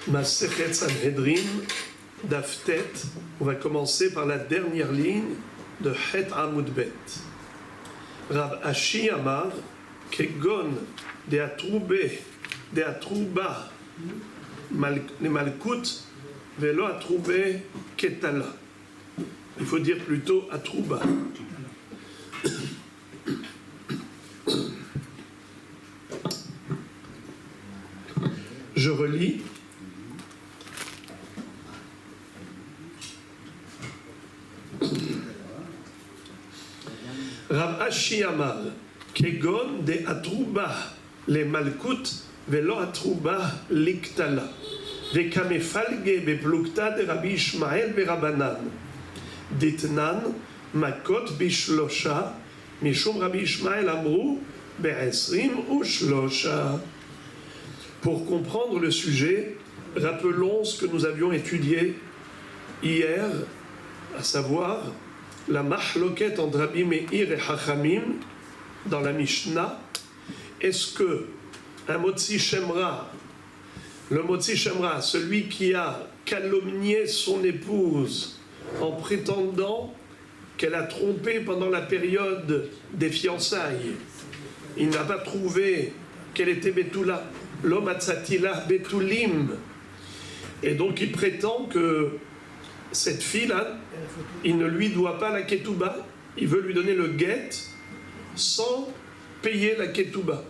Masechet Sanhedrin, Daf Tet. On va commencer par la dernière ligne de Het Amud Bet. Rav Ashi Amar, Kegon de Atrouba le Malkut, Velo Atroube Ketala. Il faut dire plutôt Atrouba. Je relis. Rav Ashi Amar, Kegon de Atrouba le Malkut, Velo Atrouba Liktala. Vekamefalge beplukta de Rabbi Ishmael berabanan. Ditnan makot bishlosha, mishum Rabbi Ishmael amrou be'esrim ou shlosha. Pour comprendre le sujet, rappelons ce que nous avions étudié hier, à savoir la mahloket entre Rabbi Meir et Chachamim dans la Mishnah. Est-ce que un Motzi Shemra, le Motzi Shemra, celui qui a calomnié son épouse en prétendant qu'elle a trompé pendant la période des fiançailles, il n'a pas trouvé qu'elle était Betula, l'homme Atzatila Betulim, et donc il prétend que cette fille-là, il ne lui doit pas la ketouba, il veut lui donner le guet sans payer la ketouba.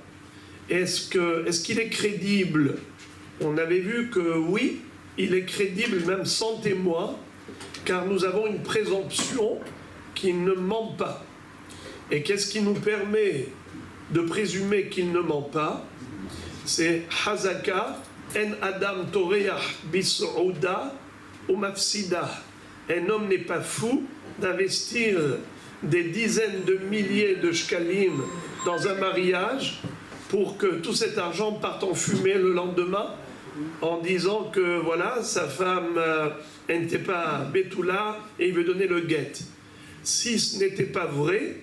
Est-ce qu'il est crédible? On avait vu que oui, il est crédible même sans témoin, car nous avons une présomption qui ne ment pas. Et qu'est-ce qui nous permet de présumer qu'il ne ment pas? C'est Hazaka en Adam Toreach Bisouda ou Mafsida. Un homme n'est pas fou d'investir des dizaines de milliers de shkalim dans un mariage pour que tout cet argent parte en fumée le lendemain en disant que voilà, sa femme elle n'était pas Betula et il veut donner le guet. Si ce n'était pas vrai,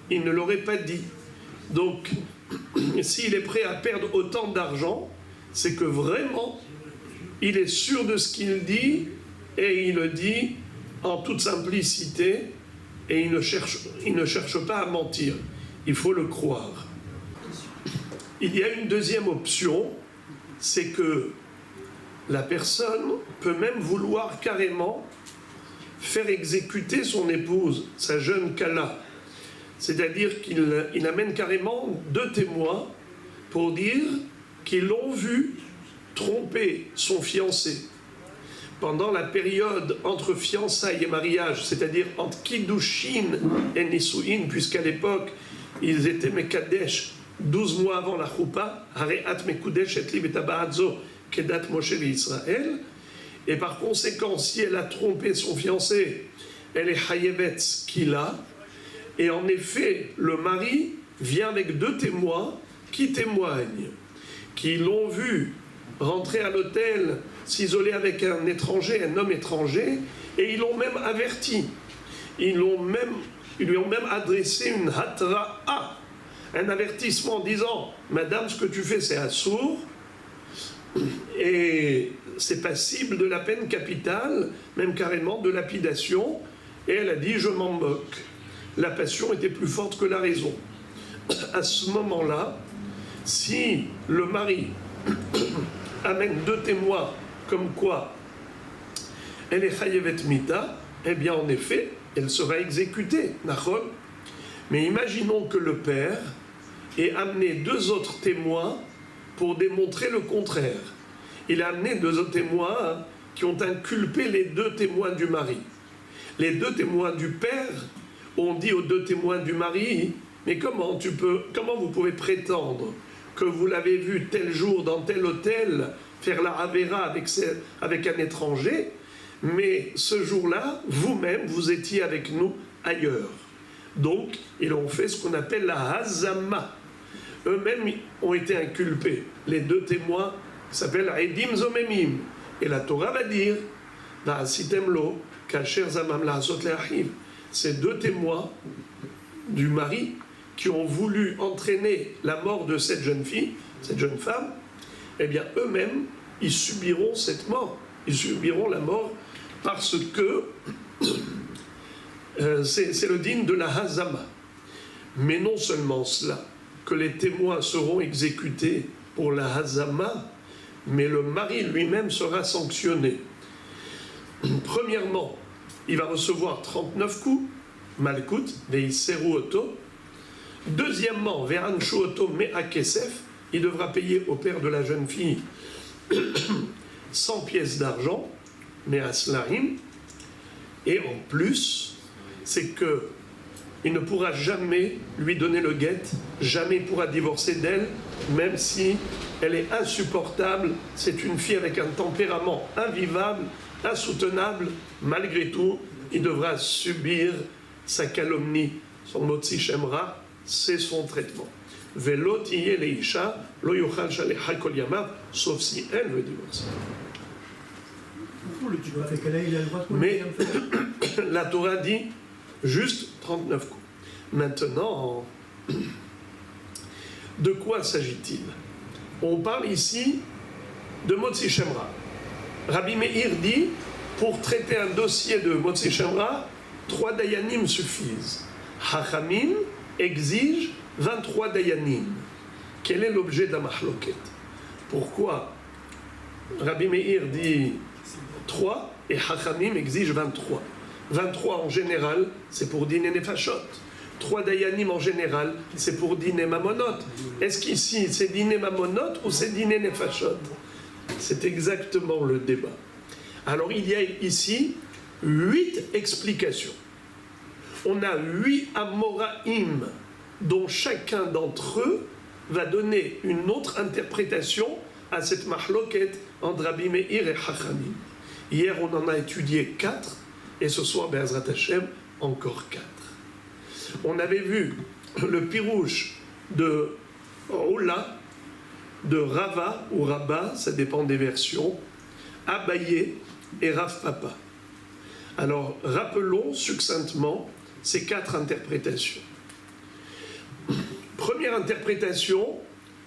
il ne l'aurait pas dit. Donc, s'il est prêt à perdre autant d'argent, c'est que vraiment, il est sûr de ce qu'il dit et il le dit en toute simplicité et il ne cherche pas à mentir. Il faut le croire. Il y a une deuxième option, c'est que la personne peut même vouloir carrément faire exécuter son épouse, sa jeune Kala. C'est-à-dire qu'il amène carrément deux témoins pour dire qu'ils l'ont vu tromper son fiancé. Pendant la période entre fiançailles et mariage, c'est-à-dire entre Kiddushin et Nisuin, puisqu'à l'époque, ils étaient Mekadesh 12 mois avant la Choupa, Hareat Mekudesh et Libetabahadzo, Kedat Moshe Israël. Et par conséquent, si elle a trompé son fiancé, elle est Hayevetz Kila. Et en effet, le mari vient avec deux témoins qui témoignent, qui l'ont vu rentrer à l'hôtel, s'isoler avec un étranger, un homme étranger, et ils l'ont même averti. Ils lui ont même adressé une hatra'a, un avertissement en disant « Madame, ce que tu fais, c'est assourd, et c'est passible de la peine capitale, même carrément de lapidation. » Et elle a dit « Je m'en moque. » La passion était plus forte que la raison. À ce moment-là, si le mari amène deux témoins comme quoi elle est chayevet mita, eh bien en effet, elle sera exécutée, nachon. Mais imaginons que le père ait amené deux autres témoins pour démontrer le contraire. Il a amené deux autres témoins qui ont inculpé les deux témoins du mari. Les deux témoins du père ont dit aux deux témoins du mari, mais comment vous pouvez prétendre que vous l'avez vu tel jour dans tel hôtel faire la Avera avec un étranger, mais ce jour-là, vous-même, vous étiez avec nous ailleurs. Donc, ils ont fait ce qu'on appelle la Hazama. Eux-mêmes ont été inculpés. Les deux témoins s'appellent Edim Zomemim. Et la Torah va dire, Va'asitemlo, Kacher Zamam La'asot Le'achim. Ces deux témoins du mari qui ont voulu entraîner la mort de cette jeune fille, cette jeune femme, eh bien eux-mêmes ils subiront cette mort. Ils subiront la mort parce que c'est le digne de la Hazama. Mais non seulement cela, que les témoins seront exécutés pour la Hazama, mais le mari lui-même sera sanctionné. Premièrement, il va recevoir 39 coups, Malkout, Veiseru Oto. Deuxièmement, Ve'anshu Oto Me'a Kesef, il devra payer au père de la jeune fille 100 pièces d'argent, Me'a Slarim. Et en plus, c'est que il ne pourra jamais lui donner le guet, jamais il pourra divorcer d'elle, même si elle est insupportable. C'est une fille avec un tempérament invivable, insoutenable. Malgré tout, il devra subir sa calomnie. Son motzi shemra, c'est son traitement. Velo tiye leisha, lo yochal shalecha kol yamav, sauf si elle veut divorcer. Mais la Torah dit juste 39 coups. Maintenant, de quoi s'agit-il? On parle ici de Motzi Shemra. Rabbi Meir dit, pour traiter un dossier de Motzi Shemra, 3 dayanim suffisent. Hachamim exige 23 dayanim. Quel est l'objet de la mahloket? Pourquoi Rabbi Meir dit 3 et Hachamim exige 23? 23 en général, c'est pour dîner nefashot. 3 dayanim en général, c'est pour dîner mamonot. Est-ce qu'ici, c'est dîner mamonot ou c'est dîner nefashot? C'est exactement le débat. Alors, il y a ici 8 explications. On a 8 amoraïm, dont chacun d'entre eux va donner une autre interprétation à cette mahloket entre Rabbi Meir et Hachamim. Hier, on en a étudié 4, et ce soir, Be'ezrat Hashem, encore 4. On avait vu le pirouche de Ola, de Rava ou Rabba, ça dépend des versions, Abaye et Rav Papa. Alors, rappelons succinctement ces 4 interprétations. Première interprétation,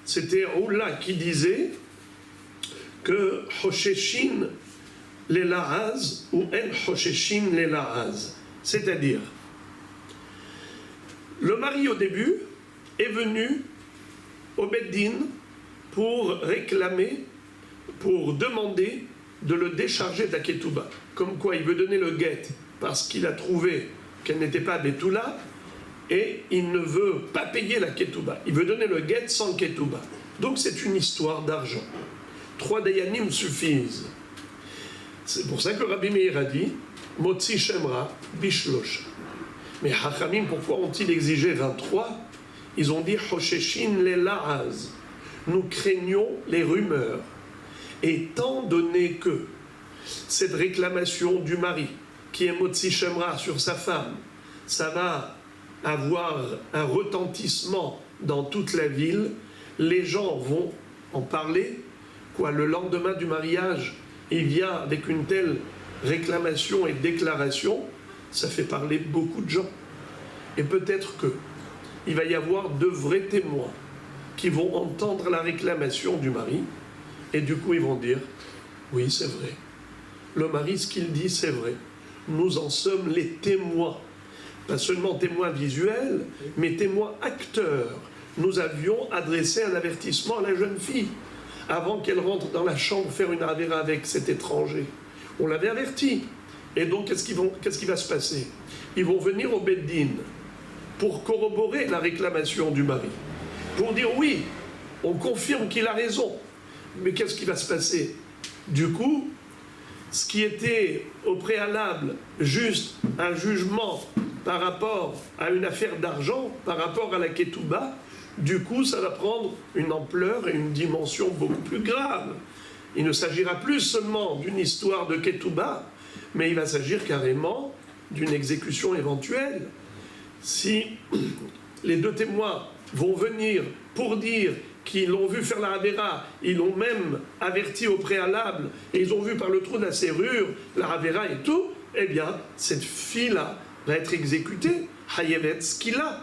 c'était Ola qui disait que Hosheshin les La'az ou En Hosheshin les La'az. C'est-à-dire, le mari au début est venu au Beddin pour réclamer, pour demander de le décharger de la ketouba. Comme quoi il veut donner le guet parce qu'il a trouvé qu'elle n'était pas Betula et il ne veut pas payer la ketouba. Il veut donner le guet sans ketouba. Donc c'est une histoire d'argent. 3 dayanim suffisent. C'est pour ça que Rabbi Meir a dit Motzi Shemra Bishlosh. Mais Hachamim, pourquoi ont-ils exigé 23? Ils ont dit Hosheshin le La'az. Nous craignons les rumeurs. Étant donné que cette réclamation du mari, qui est Motzi Shemra sur sa femme, ça va avoir un retentissement dans toute la ville, les gens vont en parler. Quoi, le lendemain du mariage, il vient avec une telle réclamation et déclaration, ça fait parler beaucoup de gens. Et peut-être que il va y avoir de vrais témoins qui vont entendre la réclamation du mari, et du coup ils vont dire, oui c'est vrai, le mari ce qu'il dit c'est vrai, nous en sommes les témoins, pas seulement témoins visuels, mais témoins acteurs. Nous avions adressé un avertissement à la jeune fille, avant qu'elle rentre dans la chambre faire une avéra avec cet étranger. On l'avait averti. Et donc, qu'est-ce qui va se passer? Ils vont venir au Beddin pour corroborer la réclamation du mari. Pour dire oui, on confirme qu'il a raison. Mais qu'est-ce qui va se passer? Du coup, ce qui était au préalable juste un jugement par rapport à une affaire d'argent, par rapport à la ketouba, du coup, ça va prendre une ampleur et une dimension beaucoup plus grave. Il ne s'agira plus seulement d'une histoire de ketouba, mais il va s'agir carrément d'une exécution éventuelle. Si les 2 témoins vont venir pour dire qu'ils l'ont vu faire la Havera, ils l'ont même averti au préalable, et ils ont vu par le trou de la serrure la Havera et tout, eh bien, cette fille-là va être exécutée, Hayevet Skila.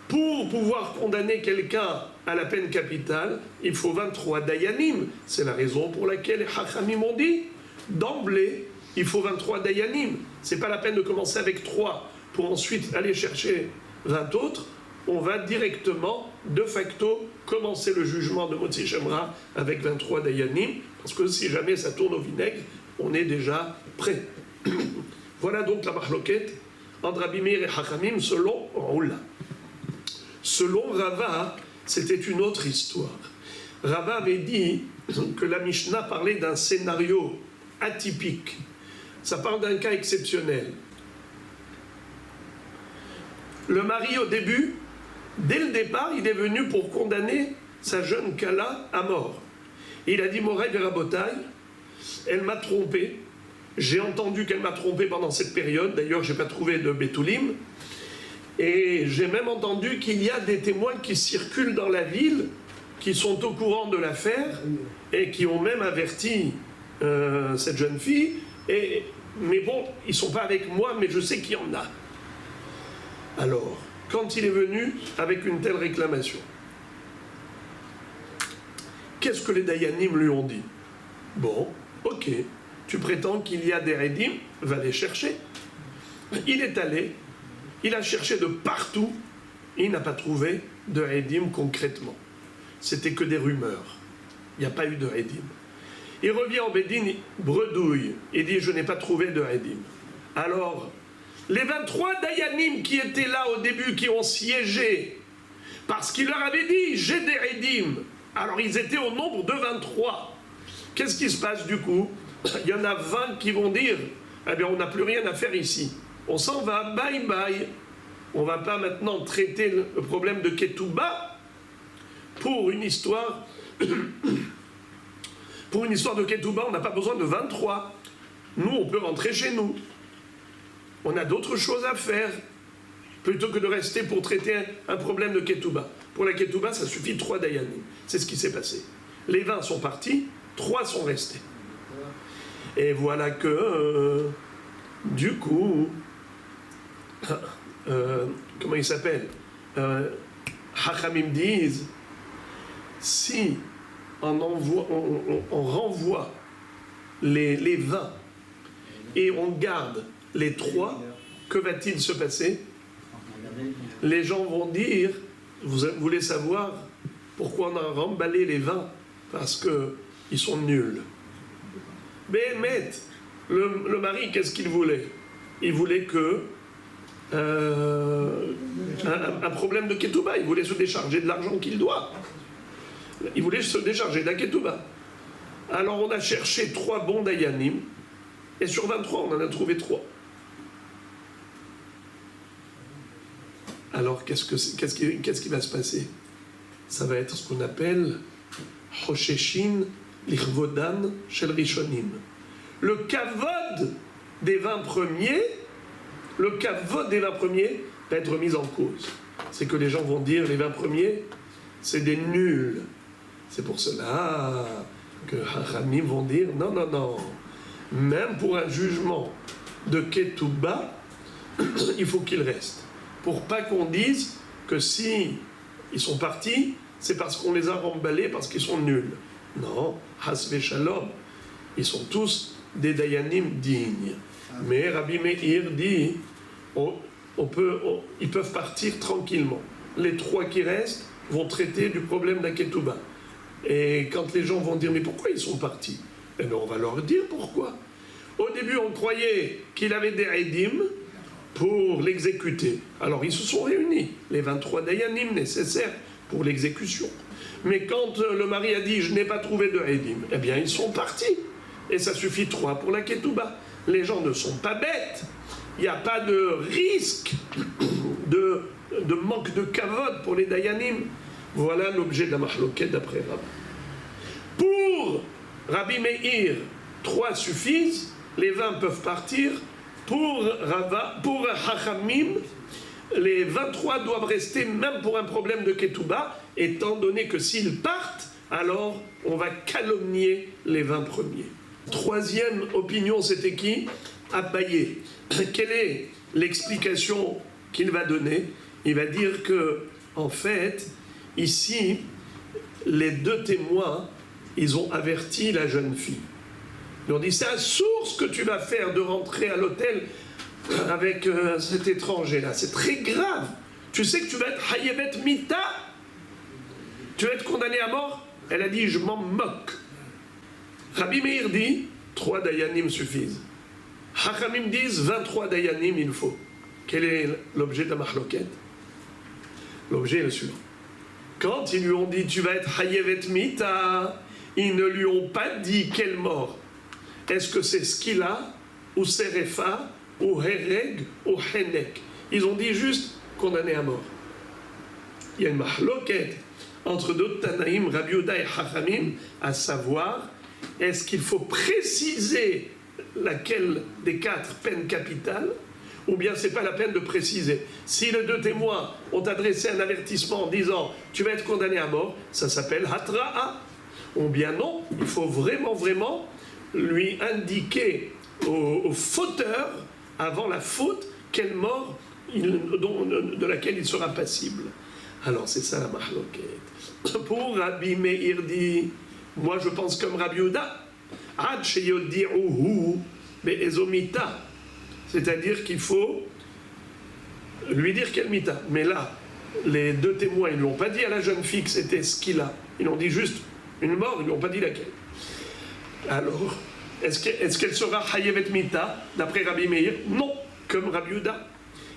Pour pouvoir condamner quelqu'un à la peine capitale, il faut 23 dayanim. C'est la raison pour laquelle les Chachamim ont dit, d'emblée, il faut 23 dayanim. C'est pas la peine de commencer avec 3 pour ensuite aller chercher 20 autres. On va directement, de facto, commencer le jugement de Motzi Shemra avec 23 dayanim, parce que si jamais ça tourne au vinaigre, on est déjà prêt. Voilà donc la machloket entre Rabbi Meir et Chachamim selon Roula. Selon Rava, c'était une autre histoire. Rava avait dit que la Mishnah parlait d'un scénario atypique. Ça parle d'un cas exceptionnel. Le mari, au début, dès le départ, il est venu pour condamner sa jeune Kala à mort. Il a dit, Moray Verabotai, elle m'a trompé. J'ai entendu qu'elle m'a trompé pendant cette période. D'ailleurs, je n'ai pas trouvé de Betoulim. Et j'ai même entendu qu'il y a des témoins qui circulent dans la ville, qui sont au courant de l'affaire et qui ont même averti cette jeune fille. Mais bon, ils ne sont pas avec moi, mais je sais qu'il y en a. Alors, quand il est venu avec une telle réclamation, qu'est-ce que les Dayanim lui ont dit? Bon, ok, tu prétends qu'il y a des Rédim, va les chercher. Il est allé, il a cherché de partout, il n'a pas trouvé de Rédim concrètement. C'était que des rumeurs. Il n'y a pas eu de Rédim. Il revient en Bédine, bredouille, et dit, je n'ai pas trouvé de Rédim. Alors, les 23 Dayanim qui étaient là au début, qui ont siégé, parce qu'il leur avait dit, j'ai des Rédim. Alors ils étaient au nombre de 23. Qu'est-ce qui se passe du coup? Il y en a 20 qui vont dire, eh bien on n'a plus rien à faire ici. On s'en va, bye bye. On ne va pas maintenant traiter le problème de Ketouba pour une histoire. Pour une histoire de Ketouba, on n'a pas besoin de 23. Nous, on peut rentrer chez nous. On a d'autres choses à faire, plutôt que de rester pour traiter un problème de Ketouba. Pour la Ketouba, ça suffit 3 Dayanim. C'est ce qui s'est passé. Les 20 sont partis, 3 sont restés. Et voilà que, du coup, comment il s'appelle, Hachamim disent, si on renvoie les 20 et on garde les 3, que va-t-il se passer? Les gens vont dire, vous voulez savoir pourquoi on a remballé les 20? Parce qu'ils sont nuls. Mais le mari, qu'est-ce qu'il voulait? Il voulait que un problème de Ketouba, il voulait se décharger de l'argent qu'il doit. Il voulait se décharger de la Ketouba. Alors on a cherché 3 bons Dayanim, et sur 23, on en a trouvé 3. Alors qu'est-ce qui va se passer? Ça va être ce qu'on appelle Hosheshin Lichvodan Shel Rishonim. Le kavod des 20 premiers, va être mis en cause. C'est que les gens vont dire les 20 premiers, c'est des nuls. C'est pour cela que Hachamim vont dire non, non, non. Même pour un jugement de Ketouba, il faut qu'il reste. Pour pas qu'on dise que si ils sont partis, c'est parce qu'on les a remballés, parce qu'ils sont nuls. Non, Hasve Shalom, ils sont tous des Dayanim dignes. Mais Rabbi Meir dit, ils peuvent partir tranquillement. Les 3 qui restent vont traiter du problème d'Aketouba. Et quand les gens vont dire, mais pourquoi ils sont partis? Eh bien, on va leur dire pourquoi. Au début, on croyait qu'il avait des Eidim pour l'exécuter. Alors, ils se sont réunis, les 23 Dayanim nécessaires pour l'exécution. Mais quand le mari a dit, je n'ai pas trouvé de Eidim, eh bien, ils sont partis. Et ça suffit 3 pour la Ketouba. Les gens ne sont pas bêtes. Il n'y a pas de risque de manque de kavod pour les Dayanim. Voilà l'objet de la machloket d'après Rabbi. Pour Rabbi Meir, 3 suffisent, les 20 peuvent partir. Pour Hachamim, les 23 doivent rester même pour un problème de Ketouba, étant donné que s'ils partent, alors on va calomnier les 20 premiers. 3e opinion, c'était qui? Abaye. Quelle est l'explication qu'il va donner? Il va dire que, en fait, ici, les deux témoins, ils ont averti la jeune fille. Ils ont dit, c'est à source que tu vas faire de rentrer à l'hôtel avec cet étranger-là. C'est très grave. Tu sais que tu vas être hayevet mita. Tu vas être condamné à mort. Elle a dit, je m'en moque. Rabbi Meir dit, 3 dayanim suffisent. Hachamim disent, 23 dayanim il faut. Quel est l'objet de la mahloket? L'objet est le suivant. Quand ils lui ont dit, tu vas être hayevet mita, ils ne lui ont pas dit quelle mort. Est-ce que c'est skila, ou serefa, ou hereg, ou henek? Ils ont dit juste condamné à mort. Il y a une mahloket entre d'autres Tanaïm, Rabbi Yehuda et Hachamim, à savoir, est-ce qu'il faut préciser laquelle des 4 peines capitales, ou bien c'est pas la peine de préciser. Si les 2 témoins ont adressé un avertissement en disant tu vas être condamné à mort, ça s'appelle hatra'a. Ou bien non, il faut vraiment lui indiquer au fauteur, avant la faute, quelle mort de laquelle il sera passible. Alors c'est ça la mahloket. Pour Rabbi Meir dit, moi je pense comme Rabbi Yehuda, ad sheyodi'uhu be'ezomita, c'est-à-dire qu'il faut lui dire quelle mita. Mais là, les 2 témoins, ils ne l'ont pas dit à la jeune fille que c'était ce qu'il a. Ils l'ont dit juste une mort, ils ne lui ont pas dit laquelle. Alors, est-ce qu'elle sera hayevet mita, d'après Rabbi Meir? Non, comme Rabbi Yehuda.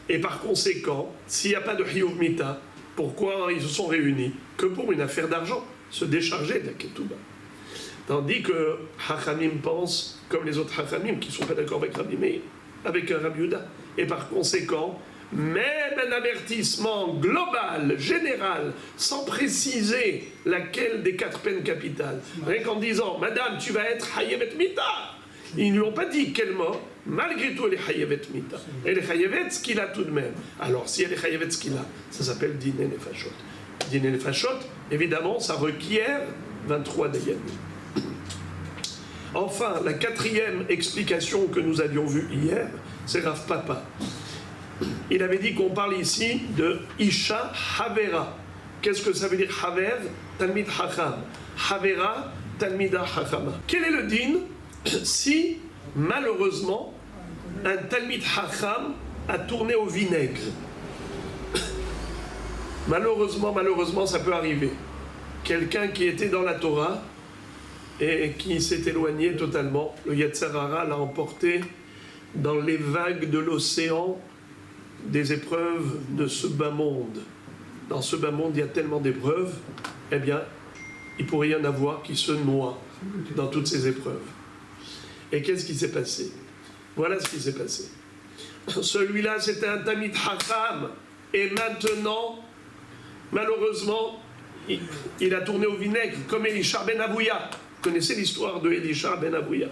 Et par conséquent, s'il n'y a pas de hiyuv mita, pourquoi ils se sont réunis? Que pour une affaire d'argent, se décharger de la ketouba. Tandis que Hachamim pense, comme les autres Hachamim, qui ne sont pas d'accord avec Rabbi Meir, avec Rabbi Yehuda. Et par conséquent, même un avertissement global, général, sans préciser laquelle des 4 peines capitales, rien qu'en disant, Madame, tu vas être hayevet mita, ils ne lui ont pas dit quelle mort, malgré tout elle est hayevet mita. Elle est hayevet ce qu'il a tout de même. Alors si elle est hayevet ce qu'il a, ça s'appelle dîner nefashot. Dîner nefashot, évidemment, ça requiert 23 dayanim. Enfin, la 4e explication que nous avions vue hier, c'est Rav Papa. Il avait dit qu'on parle ici de Isha Havera. Qu'est-ce que ça veut dire Haver? Talmid Hacham. Havera, Talmida Hachama. Quel est le din si, malheureusement, un Talmid Hacham a tourné au vinaigre? Malheureusement, ça peut arriver. Quelqu'un qui était dans la Torah et qui s'est éloigné totalement, le Yetzer Hara l'a emporté dans les vagues de l'océan des épreuves de ce bas monde. Dans ce bas monde, il y a tellement d'épreuves, eh bien, il pourrait y en avoir qui se noient dans toutes ces épreuves. Et qu'est-ce qui s'est passé? Voilà ce qui s'est passé. Celui-là, c'était un Talmid Hacham, et maintenant, malheureusement, il a tourné au vinaigre, comme Elisha ben Avouya. Vous connaissez l'histoire de Elisha ben Avouya.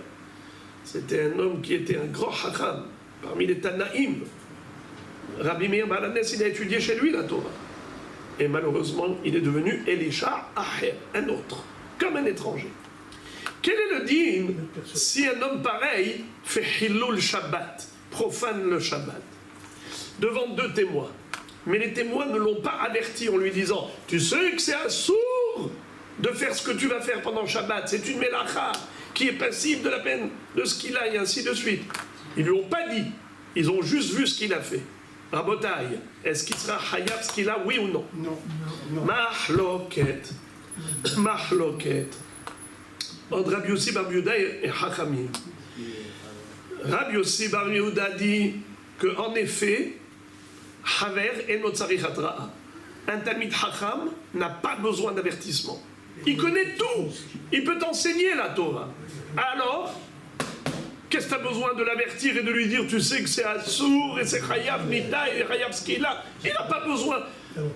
C'était un homme qui était un grand Hacham, parmi les Tanaïm. Rabbi Meir Baal HaNes, il a étudié chez lui la Torah. Et malheureusement, il est devenu Elisha Aher, un autre, comme un étranger. Quel est le din si un homme pareil fait Hilul Shabbat, profane le Shabbat, devant 2 témoins? Mais les témoins ne l'ont pas averti en lui disant « Tu sais que c'est assourd de faire ce que tu vas faire pendant Shabbat, c'est une mélacha qui est passible de la peine de ce qu'il a, et ainsi de suite. » Ils ne lui ont pas dit, ils ont juste vu ce qu'il a fait. Rabotaï, est-ce qu'il sera hayab ce qu'il a, oui ou non? Non. Mahloket. Entre Rabbi Yossi Bar Yehuda et Hachamim. Rabbi Yossi Bar Yehuda dit qu'en effet, Haver et Notzarich Hatra'a. Un Talmid Hacham n'a pas besoin d'avertissement. Il connaît tout. Il peut t'enseigner la Torah. Alors, qu'est-ce que tu as besoin de l'avertir et de lui dire, tu sais que c'est Assour et c'est Chayav Mita et Chayav ce qu'il a? Il n'a pas besoin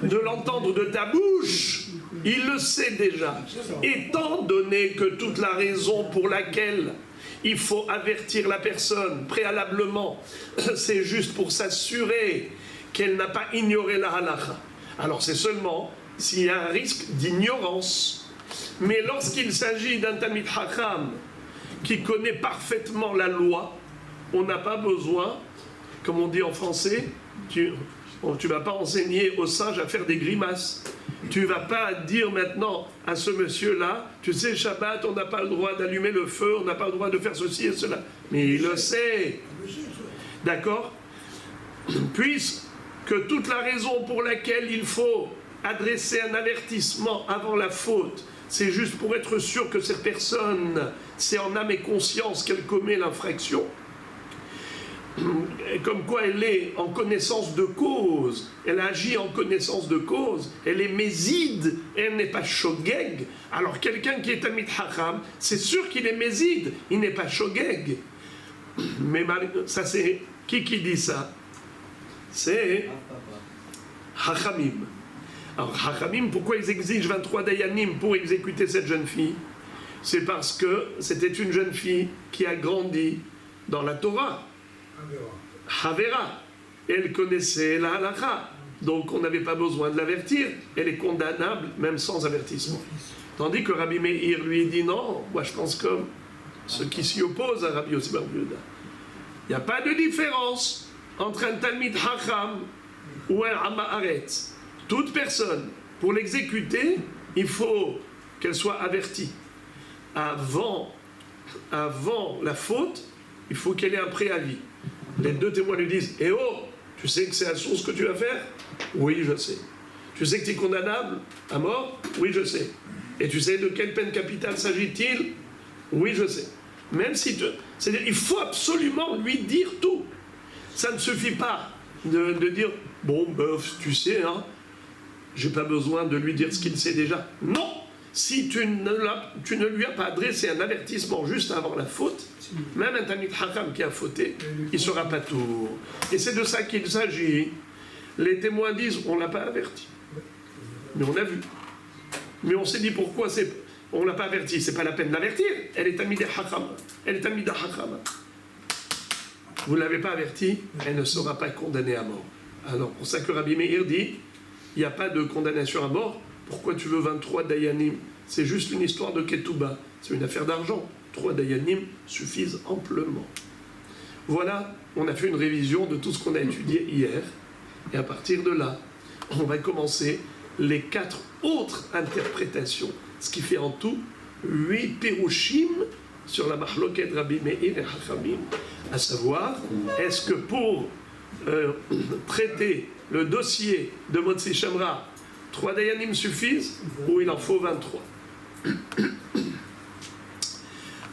de l'entendre de ta bouche. Il le sait déjà. Étant donné que toute la raison pour laquelle il faut avertir la personne préalablement, c'est juste pour s'assurer qu'elle n'a pas ignoré la halacha. Alors c'est seulement s'il y a un risque d'ignorance. Mais lorsqu'il s'agit d'un Talmid Hacham qui connaît parfaitement la loi, on n'a pas besoin, comme on dit en français, tu ne vas pas enseigner aux singes à faire des grimaces. Tu ne vas pas dire maintenant à ce monsieur-là, tu sais, Shabbat, on n'a pas le droit d'allumer le feu, on n'a pas le droit de faire ceci et cela. Mais il le sait. D'accord? Puisque toute la raison pour laquelle il faut adresser un avertissement avant la faute, c'est juste pour être sûr que cette personne, c'est en âme et conscience qu'elle commet l'infraction. Comme quoi elle est en connaissance de cause, elle agit en connaissance de cause, elle est méside, elle n'est pas shogeg. Alors quelqu'un qui est Talmid Chacham, c'est sûr qu'il est méside, il n'est pas shogeg. Mais ça c'est, qui dit ça? C'est Chachamim. Alors Chachamim, pourquoi ils exigent 23 dayanim pour exécuter cette jeune fille? C'est parce que c'était une jeune fille qui a grandi dans la Torah. Havera, elle connaissait la halakha, donc on n'avait pas besoin de l'avertir, elle est condamnable même sans avertissement. Tandis que Rabbi Meir lui dit non, moi je pense comme ceux qui s'y opposent à Rabbi Yossi bar Yehuda. Il n'y a pas de différence entre un Talmid Chacham ou un Amaaretz. Toute personne, pour l'exécuter, il faut qu'elle soit avertie. Avant la faute, il faut qu'elle ait un préavis. Les deux témoins lui disent « Eh oh, tu sais que c'est à source que tu vas faire ?»« Oui, je sais. »« Tu sais que tu es condamnable à mort ?»« Oui, je sais. »« Et tu sais de quelle peine capitale s'agit-il ?»« Oui, je sais. » Même si c'est-à-dire, il faut absolument lui dire tout. Ça ne suffit pas de dire « Bon, bof, tu sais, hein, j'ai pas besoin de lui dire ce qu'il sait déjà. » Non. Si tu ne lui as pas adressé un avertissement juste avant la faute, même un Talmid Chacham qui a fauté, il ne sera pas tout. Et c'est de ça qu'il s'agit. Les témoins disent, on ne l'a pas averti. Mais on a vu. Mais on s'est dit pourquoi on ne l'a pas averti. C'est pas la peine de l'avertir. Elle est Talmid Chacham. Elle est Talmid Chacham. Vous ne l'avez pas averti, elle ne sera pas condamnée à mort. Alors, pour ça que Rabbi Meir dit, il n'y a pas de condamnation à mort. Pourquoi tu veux 23 dayanim? C'est juste une histoire de ketouba. C'est une affaire d'argent. 3 dayanim suffisent amplement. Voilà, on a fait une révision de tout ce qu'on a étudié hier. Et à partir de là, on va commencer les 4 autres interprétations. Ce qui fait en tout 8 pérouchim sur la mahloket Rabbi Meir et Chachamim. À savoir, est-ce que pour traiter le dossier de Motzi Shamra, 3 dayanim suffisent ou il en faut 23?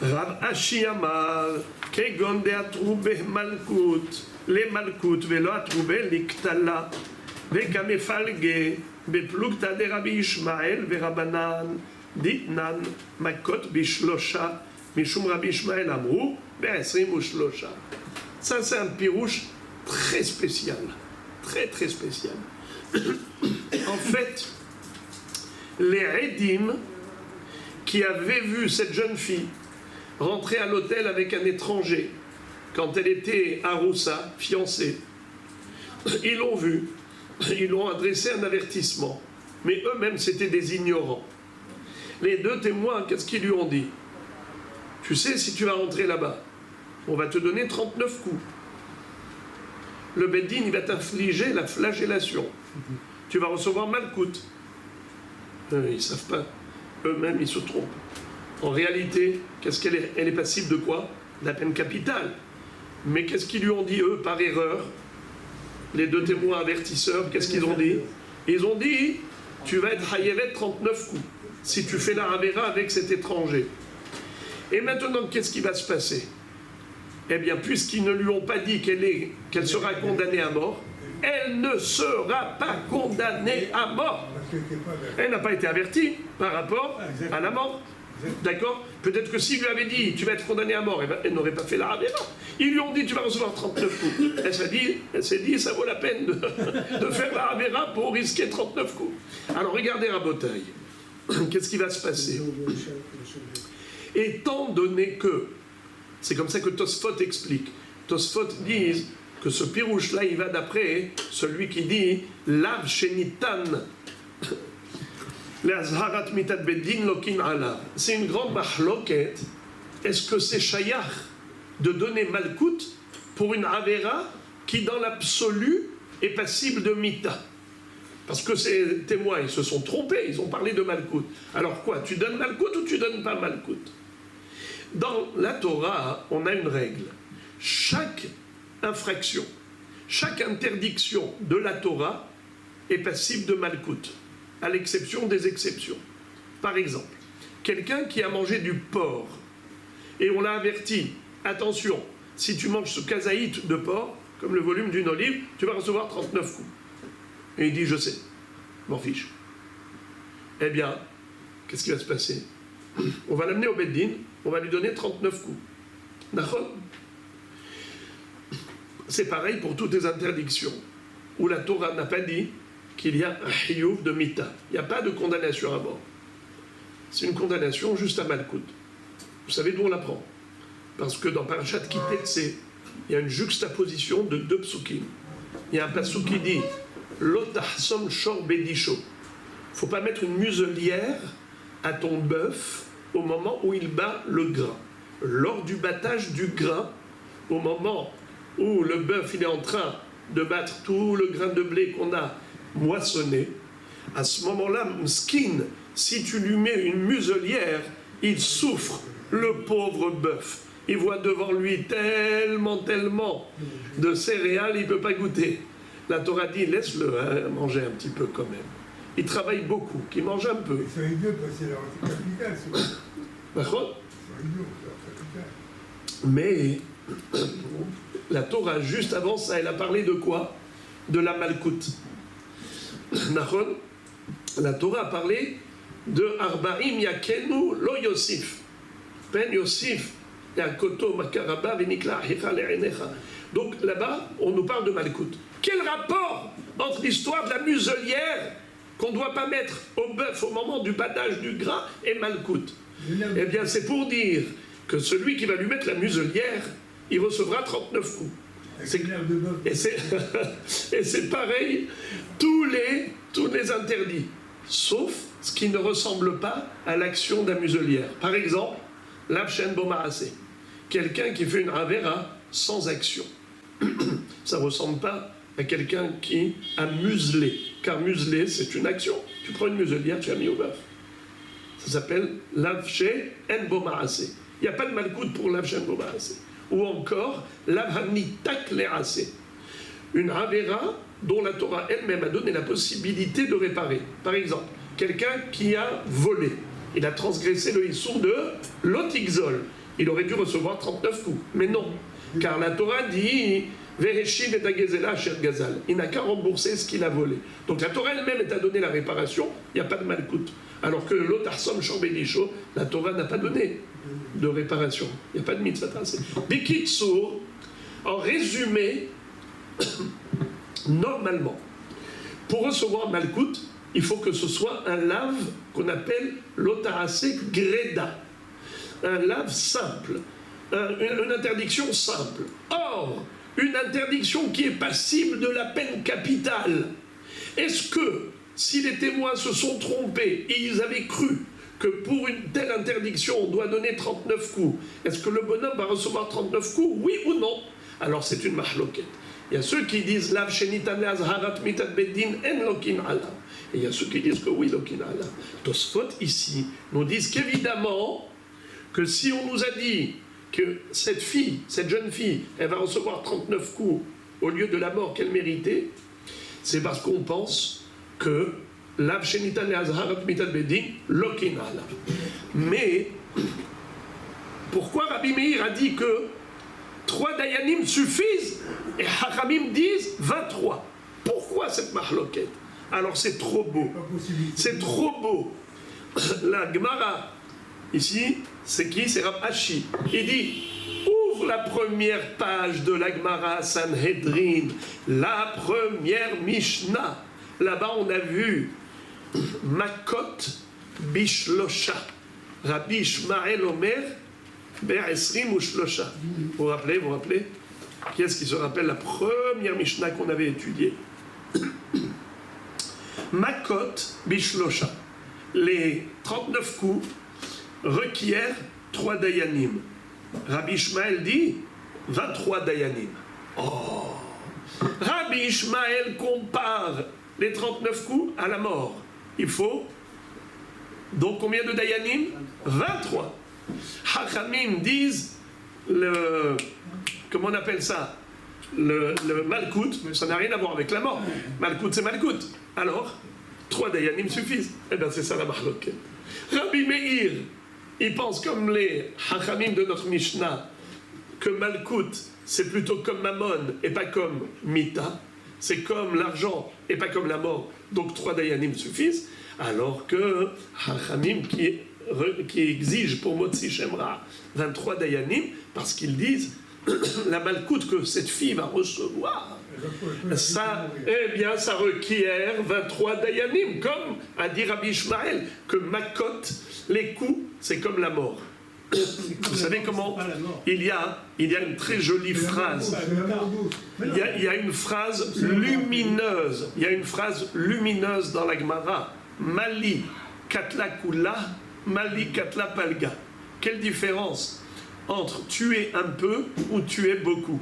Rav Ashi Amar, Kegon de Atroube Malkut, le Malkut velo Atroube Liktala, Vekamefalge, Beplukta de Rabbi Ishmael, Verabanan, Ditnan, Makot Bishlosha, Mishum Rabbi Ishmael Amrou, Be'esrim Ushlosha. Ça, c'est un pirouche très spécial, très très spécial. En fait, les Edim qui avaient vu cette jeune fille rentrer à l'hôtel avec un étranger quand elle était à Roussa, fiancée, ils l'ont vue, ils l'ont adressé un avertissement, mais eux-mêmes c'était des ignorants. Les 2 témoins, qu'est-ce qu'ils lui ont dit? Tu sais, si tu vas rentrer là-bas, on va te donner 39 coups. Le Beddin, il va t'infliger la flagellation. Tu vas recevoir Malkout. Ils ne savent pas. Eux-mêmes, ils se trompent. En réalité, qu'est-ce qu'elle est? Elle est passible de quoi? La peine capitale. Mais qu'est-ce qu'ils lui ont dit, eux, par erreur? Les 2 témoins avertisseurs, qu'est-ce qu'ils ont dit? Ils ont dit, tu vas être hayevet 39 coups, si tu fais la Avera avec cet étranger. Et maintenant, qu'est-ce qui va se passer? Eh bien, puisqu'ils ne lui ont pas dit qu'elle sera condamnée à mort, elle ne sera pas condamnée à mort. Elle n'a pas été avertie par rapport à la mort. D'accord? Peut-être que s'il lui avait dit tu vas être condamné à mort, elle n'aurait pas fait la Avera. Ils lui ont dit tu vas recevoir 39 coups. Elle s'est dit ça vaut la peine de faire la Avera pour risquer 39 coups. Alors regardez Rabotaï. Qu'est-ce qui va se passer? Étant donné que, c'est comme ça que Tosfot explique. Tosfot dit que ce pirouche-là, il va d'après celui qui dit Lav Shenitan. C'est une grande mahloket. Est-ce que c'est shayach de donner malkout pour une avera qui, dans l'absolu, est passible de mita? Parce que ces témoins, ils se sont trompés, ils ont parlé de Malkout. Alors quoi, tu donnes Malkout ou tu donnes pas Malkout? Dans la Torah, on a une règle. Chaque infraction, chaque interdiction de la Torah est passible de Malkout, à l'exception des exceptions. Par exemple, quelqu'un qui a mangé du porc, et on l'a averti, attention, si tu manges ce kazaït de porc, comme le volume d'une olive, tu vas recevoir 39 coups. Et il dit, je sais, m'en fiche. Eh bien, qu'est-ce qui va se passer? On va l'amener au Beddin, on va lui donner 39 coups. D'accord? C'est pareil pour toutes les interdictions, où la Torah n'a pas dit qu'il y a un hiyuv de mita. Il n'y a pas de condamnation à mort. C'est une condamnation juste à Malkout. Vous savez d'où on l'apprend? Parce que dans Parashat Kitetse, il y a une juxtaposition de deux psukim. Il y a un pasuk qui dit Lo tahsom shor bedisho. Il ne faut pas mettre une muselière à ton bœuf au moment où il bat le grain. Lors du battage du grain, au moment où le bœuf il est en train de battre tout le grain de blé qu'on a moissonné, à ce moment-là, mskin, si tu lui mets une muselière, il souffre, le pauvre bœuf. Il voit devant lui tellement de céréales, il ne peut pas goûter. La Torah dit, laisse-le manger un petit peu quand même. Il travaille beaucoup, qu'il mange un peu. Ils sont idiots parce que c'est leur capital. D'accord ? Mais la Torah, juste avant ça, elle a parlé de quoi? De la Malkout. La Torah a parlé de Arbaim Yakenu Lo Yosif. Ben Yosif, Yakoto Makaraba Venikla Achicha Le'enecha. Donc là-bas, on nous parle de Malkout. Quel rapport entre l'histoire de la muselière qu'on ne doit pas mettre au bœuf au moment du battage du grain et Malkout? Eh bien, c'est pour dire que celui qui va lui mettre la muselière, il recevra 39 coups. Et c'est pareil, tous les interdits, sauf ce qui ne ressemble pas à l'action d'un muselière. Par exemple, l'Avshen Bomaasé, quelqu'un qui fait une avera sans action. Ça ne ressemble pas à quelqu'un qui a muselé, car museler, c'est une action. Tu prends une muselière, tu as mis au bœuf. Ça s'appelle l'Avshen Bomaasé. Il n'y a pas de malkout pour l'Avshen Bomaasé. Ou encore l'Avhanitak Le'asé, une avera dont la Torah elle-même a donné la possibilité de réparer. Par exemple, quelqu'un qui a volé, il a transgressé le issour de l'otigzol, il aurait dû recevoir 39 coups. Mais non, car la Torah dit Vereshiv et Agezela Asher Gazal, il n'a qu'à rembourser ce qu'il a volé. Donc la Torah elle-même est à donner la réparation, il n'y a pas de malkout. Alors que l'Otarsom Shorbedisho, la Torah n'a pas donné de réparation. Il n'y a pas de mitzvah. Bikitsour, en résumé, normalement, pour recevoir Malkout, il faut que ce soit un lave qu'on appelle l'Otarasé Greda. Un lave simple, une interdiction simple. Or, une interdiction qui est passible de la peine capitale. Est-ce que, si les témoins se sont trompés et ils avaient cru que pour une telle interdiction, on doit donner 39 coups, est-ce que le bonhomme va recevoir 39 coups, oui ou non? Alors c'est une mahloket. Il y a ceux qui disent Lav shenitan le'azharat mitat beddin en lokin alav. Et il y a ceux qui disent que oui, lokin alav. Tosfot ici nous disent qu'évidemment, que si on nous a dit que cette fille, cette jeune fille, elle va recevoir 39 coups au lieu de la mort qu'elle méritait, c'est parce qu'on pense que Lav shenitan le'azharat mitat beddin lokin alav. Mais pourquoi Rabbi Meir a dit que 3 dayanim suffisent et Hachamim disent 23? Pourquoi cette mahloket? Alors c'est trop beau. C'est trop beau. La Gemara, ici, c'est qui? C'est Rav Ashi. Il dit, ouvre la première page de la Gemara Sanhedrin, la première Mishnah. Là-bas, on a vu Makot Bishlosha. Rabbi Ishmael Omer, Be'esrim ou Shlosha. Vous vous rappelez? Qui est-ce qui se rappelle la première Mishnah qu'on avait étudiée? Makot Bishlosha. Les 39 coups requièrent 3 dayanim. Rabbi Ishmael dit 23 dayanim. Oh! Rabbi Ishmael compare les 39 coups à la mort. Il faut donc combien de Dayanim? 23. Hachamim disent comment on appelle ça? Le Malkout, ça n'a rien à voir avec la mort. Malkout, c'est Malkout. Alors, 3 Dayanim suffisent. Eh bien, c'est ça la marloquette. Rabbi Meir, il pense comme les Hachamim de notre Mishnah, que Malkout, c'est plutôt comme Mammon et pas comme Mita. C'est comme l'argent et pas comme la mort. Donc 3 Dayanim suffisent. Alors que Hachamim qui exigent pour Motzi Shemra 23 Dayanim, parce qu'ils disent la Malkout que cette fille va recevoir, ça, eh bien, ça requiert 23 Dayanim, comme a dit Rabbi Ishmael, que Makot, les coups, c'est comme la mort. Vous savez comment il y a une très jolie phrase. Il y a une phrase lumineuse. Il y a une phrase lumineuse dans la Gemara. Mali katla kula, mali katla palga. Quelle différence entre tuer un peu ou tuer beaucoup?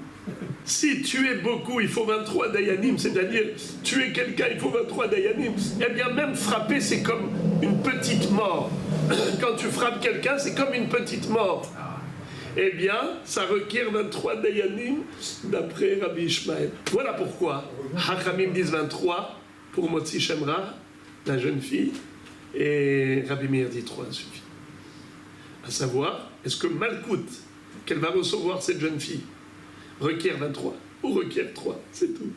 Si tuer beaucoup, il faut 23 Dayanim, c'est-à-dire tuer quelqu'un, il faut 23 Dayanim. Eh bien, même frapper, c'est comme une petite mort. Quand tu frappes quelqu'un, c'est comme une petite mort. Eh bien, ça requiert 23 Dayanim, d'après Rabbi Ishmael. Voilà pourquoi Hachamim disent 23 pour Motzi Shemra, la jeune fille, et Rabbi Meir dit 3 suffit. À savoir, est-ce que Malkout, qu'elle va recevoir cette jeune fille, requiert 23 ou requiert 3, c'est tout.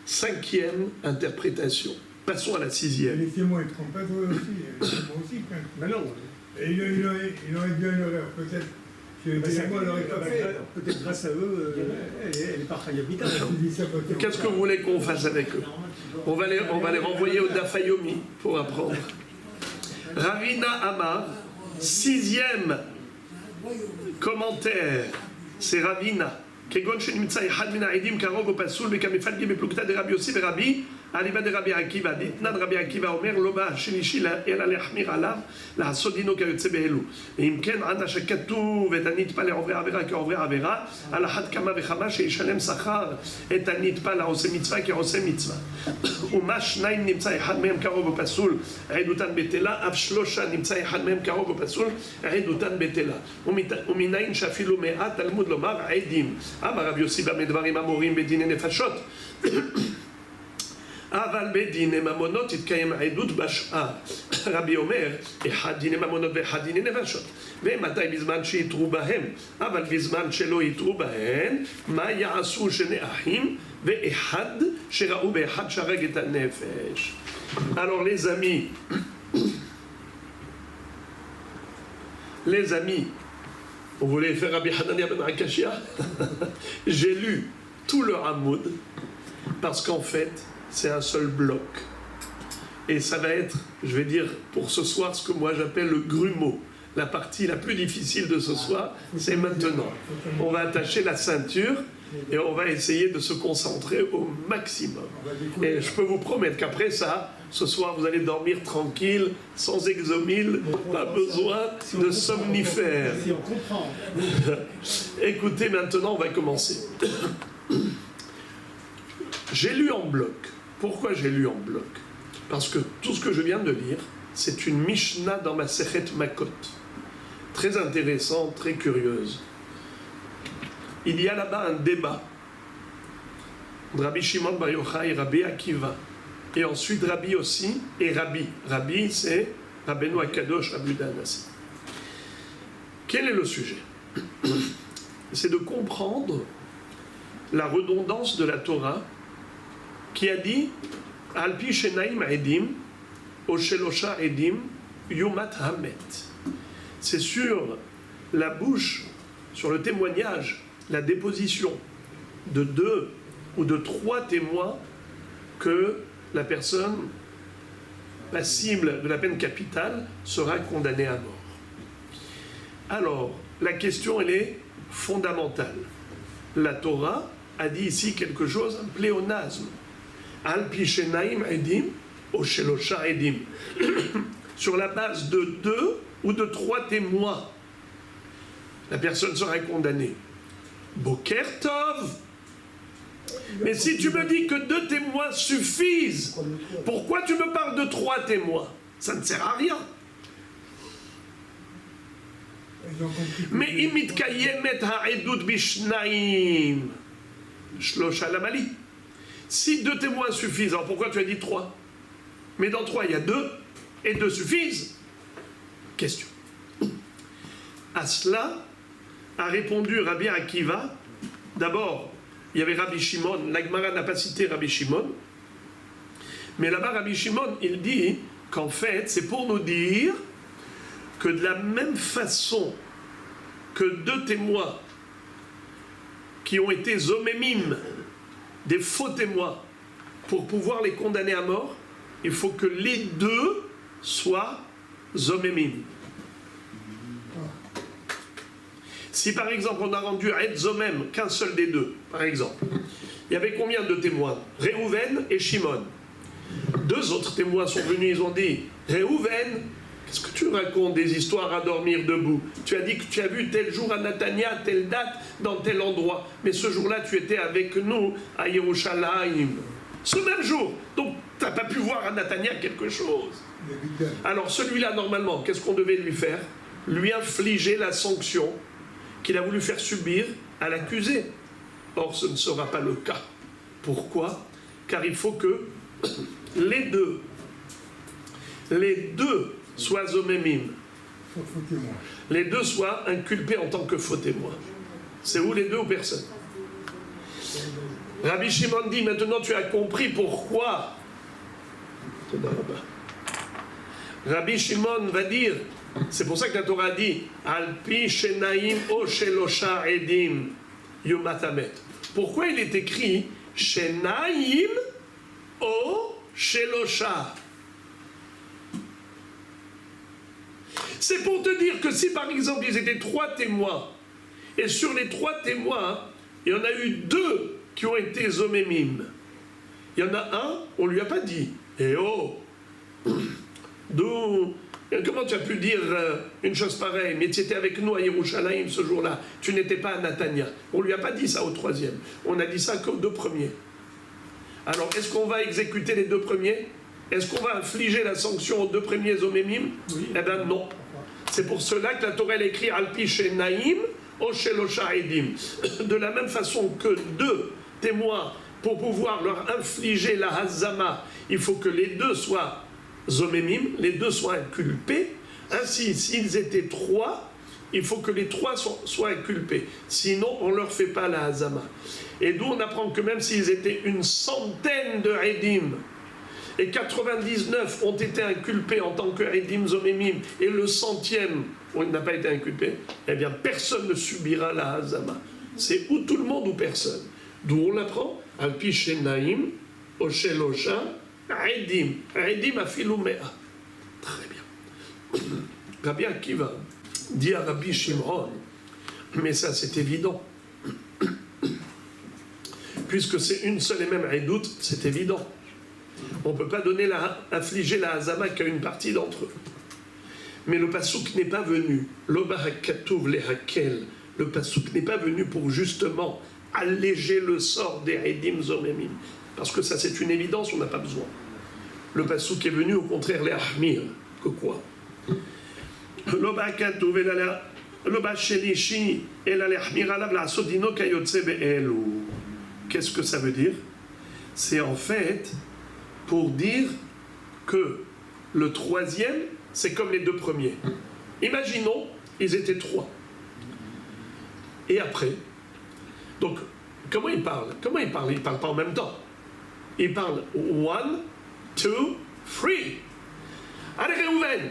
5e interprétation. Passons à la 6e. Les témoins, ils ne trompent pas toi aussi. Les témoins aussi, quand même. Mais non. Et il aurait dû une erreur, peut-être. Que les témoins n'auraient pas fait. Peut-être grâce à eux, elle est par Hayabita. Qu'est-ce que vous voulez qu'on fasse avec eux? On va les renvoyer au Dafayomi pour apprendre. Ravina Amar, 6e commentaire, c'est Ravina. כגון שנמצא אחד מן העדים קרוב או פסול וכמפלגי בפלוגתא דרבי יוסי ורבי אליבא דרבי עקיבא דתנן רבי עקיבא אומר לא בא השלישי אלא להחמיר עליו לעשות דינו כיוצא באלו ואם כן ענה שכתוב את הנתפא לעוברי עבירה כעוברי עבירה על אחת כמה וכמה שישלם שכר את הנתפא לעושה מצווה כעושה מצווה ומה שניים נמצא אחד מהם קרוב או פסול עדותן בטלה אף 3 נמצא אחד מהם קרוב או פסול עדותן בטלה ומנין שאפילו מעט תלמוד לומר עדים אמר רבי יוסי במה דברים אמורים בדיני נפשות אבל בדיני ממונות יתקיים עדות בשאר. רבי אומר, אחד דיני ממונות ואחד דיני נפשות. ומתי בזמן שיתרו בהם, אבל בזמן שלא יתרו בהן, מה יעשו שני אחים ואחד שראו באחד שהרג את הנפש. Alors les amis, on voulait faire Rabbi Hanania ben Akashia. J'ai lu tout le Hamoud parce qu'en fait, c'est un seul bloc. Et ça va être, je vais dire pour ce soir, ce que moi j'appelle le grumeau. La partie la plus difficile de ce soir, c'est maintenant. On va attacher la ceinture et on va essayer de se concentrer au maximum. Et je peux vous promettre qu'après ça, ce soir, vous allez dormir tranquille, sans exomile, pas besoin de somnifères. Si on comprend. Écoutez, maintenant, on va commencer. J'ai lu en bloc. Pourquoi j'ai lu en bloc? Parce que tout ce que je viens de lire, c'est une Mishnah dans ma Sechet Makot. Très intéressante, très curieuse. Il y a là-bas un débat. Rabbi Shimon Bar Yochai et Rabbi Akiva. Et ensuite Rabbi aussi et Rabbi. Rabbi, c'est Rabbeinu Akadosh, Rabbi Danassi. Quel est le sujet? C'est de comprendre la redondance de la Torah qui a dit Alpi Shenaim Edim, Oshelosha Edim, Yumat Hamet. C'est sur la bouche, sur le témoignage, la déposition de 2 ou de 3 témoins que la personne passible de la peine capitale sera condamnée à mort. Alors, la question, elle est fondamentale. La Torah a dit ici quelque chose, un pléonasme. Al pi shenaim edim, o shelosha edim. Sur la base de 2 ou de 3 témoins, la personne sera condamnée. Boker Tov, Mais si tu me dis que 2 témoins suffisent, pourquoi tu me parles de 3 témoins? Ça ne sert à rien. Mais imit kayemet ha'edut bishnaim shlosha lamali. Si 2 témoins suffisent, alors pourquoi tu as dit 3? Mais dans 3, il y a 2, et 2 suffisent. Question. À cela a répondu Rabbi Akiva. D'abord, il y avait Rabbi Shimon. La Gemara n'a pas cité Rabbi Shimon. Mais là-bas, Rabbi Shimon, il dit qu'en fait, c'est pour nous dire que de la même façon que 2 témoins qui ont été zomémim, des faux témoins, pour pouvoir les condamner à mort, il faut que les 2 soient zomémim. Si par exemple on a rendu à Zomem qu'un seul des 2, par exemple, il y avait combien de témoins? Réhouven et Shimon. 2 autres témoins sont venus, ils ont dit, Réhouven, qu'est-ce que tu racontes des histoires à dormir debout? Tu as dit que tu as vu tel jour à Natania, telle date, dans tel endroit. Mais ce jour-là, tu étais avec nous à Yerushalayim. Ce même jour. Donc, tu n'as pas pu voir à Natania quelque chose. Alors, celui-là, normalement, qu'est-ce qu'on devait lui faire? Lui infliger la sanction qu'il a voulu faire subir à l'accusé. Or, ce ne sera pas le cas. Pourquoi? Car il faut que les deux soient zomémim. Les 2 soient inculpés en tant que faux témoins. C'est où les 2 ou personne? Rabbi Shimon dit, maintenant tu as compris pourquoi. Rabbi Shimon va dire, c'est pour ça que la Torah dit, Alpi shenaim o shelosha edim yomatamet. Pourquoi il est écrit shenaim o shelosha? C'est pour te dire que si par exemple ils étaient 3 témoins, et sur les 3 témoins, il y en a eu 2 qui ont été zomémim. Il y en a un, on ne lui a pas dit. Eh oh, comment tu as pu dire une chose pareille? Mais tu étais avec nous à Yerushalayim ce jour-là. Tu n'étais pas à Natania. On ne lui a pas dit ça au 3e. On a dit ça qu'aux 2 premiers. Alors, est-ce qu'on va exécuter les 2 premiers? Est-ce qu'on va infliger la sanction aux 2 premiers zomémim? Oui. Eh bien non. C'est pour cela que la Torah écrit Alpi shenaim o shelosha edim. De la même façon que 2 témoins, pour pouvoir leur infliger la hazama, il faut que les 2 soient zomémim, les 2 soient inculpés. Ainsi, s'ils étaient 3, il faut que les 3 soient inculpés. Sinon, on ne leur fait pas la hazama. Et d'où on apprend que même s'ils étaient une centaine de edim, et 99 ont été inculpés en tant que edim zomémim, et le 100e n'a pas été inculpé, eh bien personne ne subira la hazama. C'est ou tout le monde ou personne. D'où on l'apprend, Alpi shenaim o shelosha edim. Edim afilu mea. Très bien. Rabbi Akiva dit à Rabbi Shimon, mais ça c'est évident. Puisque c'est une seule et même edout, c'est évident. On ne peut pas infliger la hazama qu'à une partie d'entre eux. Mais le pasouk n'est pas venu. L'obahakatouv le hakel. Le pasouk n'est pas venu pour justement alléger le sort des edim zomémim. Parce que ça c'est une évidence, on n'a pas besoin. Le pasouk est venu au contraire les ahmir. Que quoi? L'obahakatouv l'obahashelishi et la lehmir alab la sodino kayotse be'elu. Qu'est-ce que ça veut dire? C'est en fait pour dire que le 3e, c'est comme les 2 premiers. Imaginons, ils étaient 3. Et après, donc, comment ils parlent? Ils ne parlent pas en même temps. Ils parlent 1, 2, 3. Allez, Réhouven,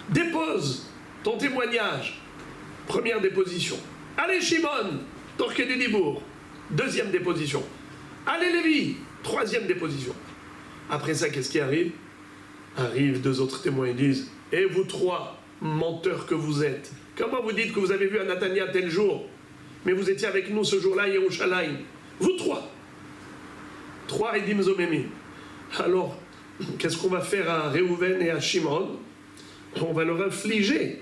dépose ton témoignage. Première déposition. Allez, Shimon, Torqué du Dibourg. 2e déposition. Allez, Lévi, 3e déposition. Après ça, qu'est-ce qui arrive? Arrivent 2 autres témoins et disent, et vous 3, menteurs que vous êtes, comment vous dites que vous avez vu à Natania tel jour, mais vous étiez avec nous ce jour-là à Yerushalayim? Vous 3. 3 edim zomémim. Alors, qu'est-ce qu'on va faire à Réhouven et à Shimon? On va leur infliger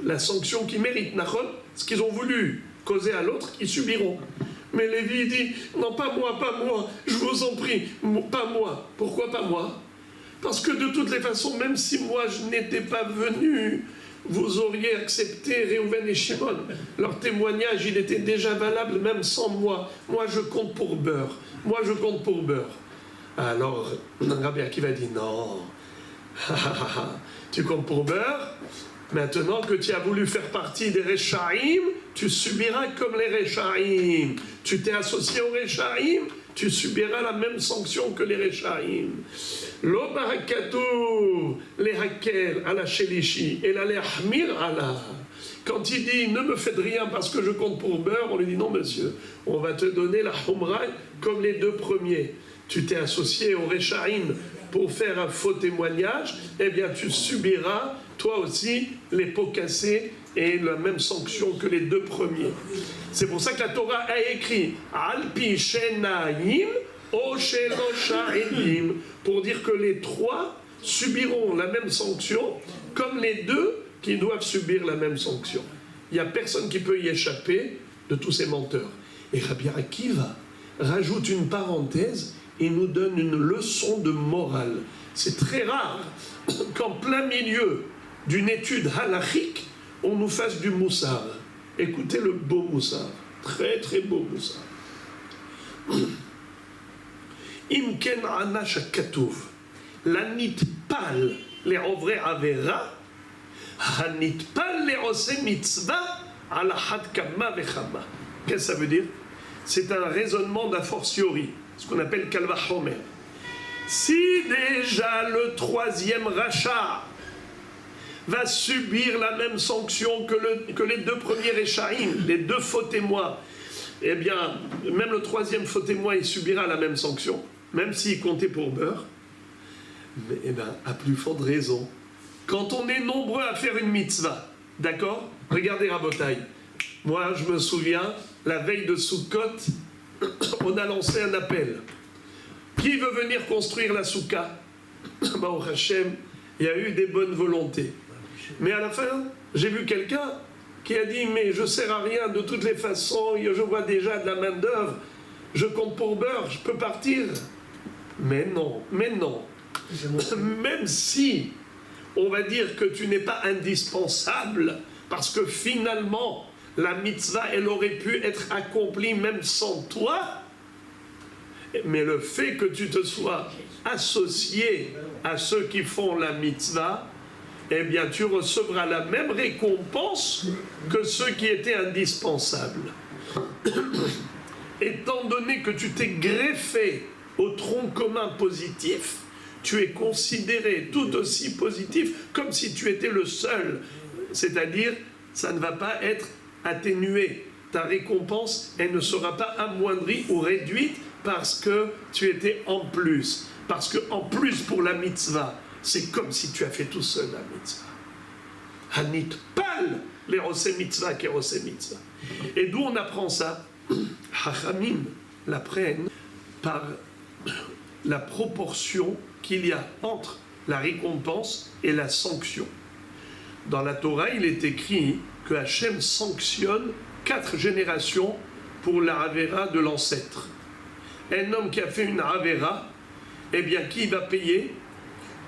la sanction qu'ils méritent, Nachon, ce qu'ils ont voulu causer à l'autre, ils subiront. Mais Lévi dit, non, pas moi, je vous en prie, pas moi. Pourquoi pas moi? Parce que de toutes les façons, même si moi je n'étais pas venu, vous auriez accepté Réhouven et Shimon. Leur témoignage, il était déjà valable même sans moi. Moi, je compte pour beurre. Alors, Rabbi Akiva dit, non, tu comptes pour beurre? Maintenant que tu as voulu faire partie des Rechaïm, tu subiras comme les Rechaïm. Tu t'es associé aux Rechaïm, tu subiras la même sanction que les Rechaïm. Lo barakatu les hakel ala shelishi et la lehmir ala. Quand il dit ne me faites rien parce que je compte pour beurre, on lui dit non monsieur, on va te donner la humra comme les deux premiers. Tu t'es associé aux Rechaïm pour faire un faux témoignage, eh bien tu subiras toi aussi les pots cassés et la même sanction que les deux premiers. C'est pour ça que la Torah a écrit Alpi Shenaim O Shelosha Edim, pour dire que les trois subiront la même sanction comme les deux qui doivent subir la même sanction. Il n'y a personne qui peut y échapper de tous ces menteurs. Et Rabbi Akiva rajoute une parenthèse et nous donne une leçon de morale. C'est très rare qu'en plein milieu d'une étude halachique, on nous fasse du moussar. Écoutez le beau moussar, très très beau moussar. Imken anash katuv, la nitpal les ovre avera, hanitpal les ose mitzvah, ala had kama vechama. Qu'est-ce que ça veut dire? C'est un raisonnement d'a fortiori, ce qu'on appelle kalva homer. Si déjà le troisième rachat va subir la même sanction que les deux premiers Rechaïm, les deux faux témoins, eh bien, même le troisième faux témoin, il subira la même sanction, même s'il comptait pour beurre. Mais, eh bien, à plus forte raison, quand on est nombreux à faire une mitzvah, d'accord? Regardez Rabotai. Moi, je me souviens, la veille de Sukkot, on a lancé un appel. Qui veut venir construire la soukha? Baruch Hashem, il y a eu des bonnes volontés. Mais à la fin, j'ai vu quelqu'un qui a dit « Mais je ne sers à rien de toutes les façons, je vois déjà de la main-d'œuvre, je compte pour beurre, je peux partir. » Mais non. Même si on va dire que tu n'es pas indispensable, parce que finalement, la mitzvah, elle aurait pu être accomplie même sans toi, mais le fait que tu te sois associé à ceux qui font la mitzvah, eh bien tu recevras la même récompense que ceux qui étaient indispensables. Étant donné que tu t'es greffé au tronc commun positif, tu es considéré tout aussi positif comme si tu étais le seul. C'est-à-dire, ça ne va pas être atténué. Ta récompense, elle ne sera pas amoindrie ou réduite parce que tu étais en plus. Parce que en plus pour la mitzvah, c'est comme si tu as fait tout seul la mitzvah. Hanit pal les rosé mitzvah qui rosé mitzvah. Et d'où on apprend ça? Hachamim l'apprennent par la proportion qu'il y a entre la récompense et la sanction. Dans la Torah, il est écrit que Hachem sanctionne 4 générations pour la Avera de l'ancêtre. Un homme qui a fait une Avera, eh bien, qui va payer?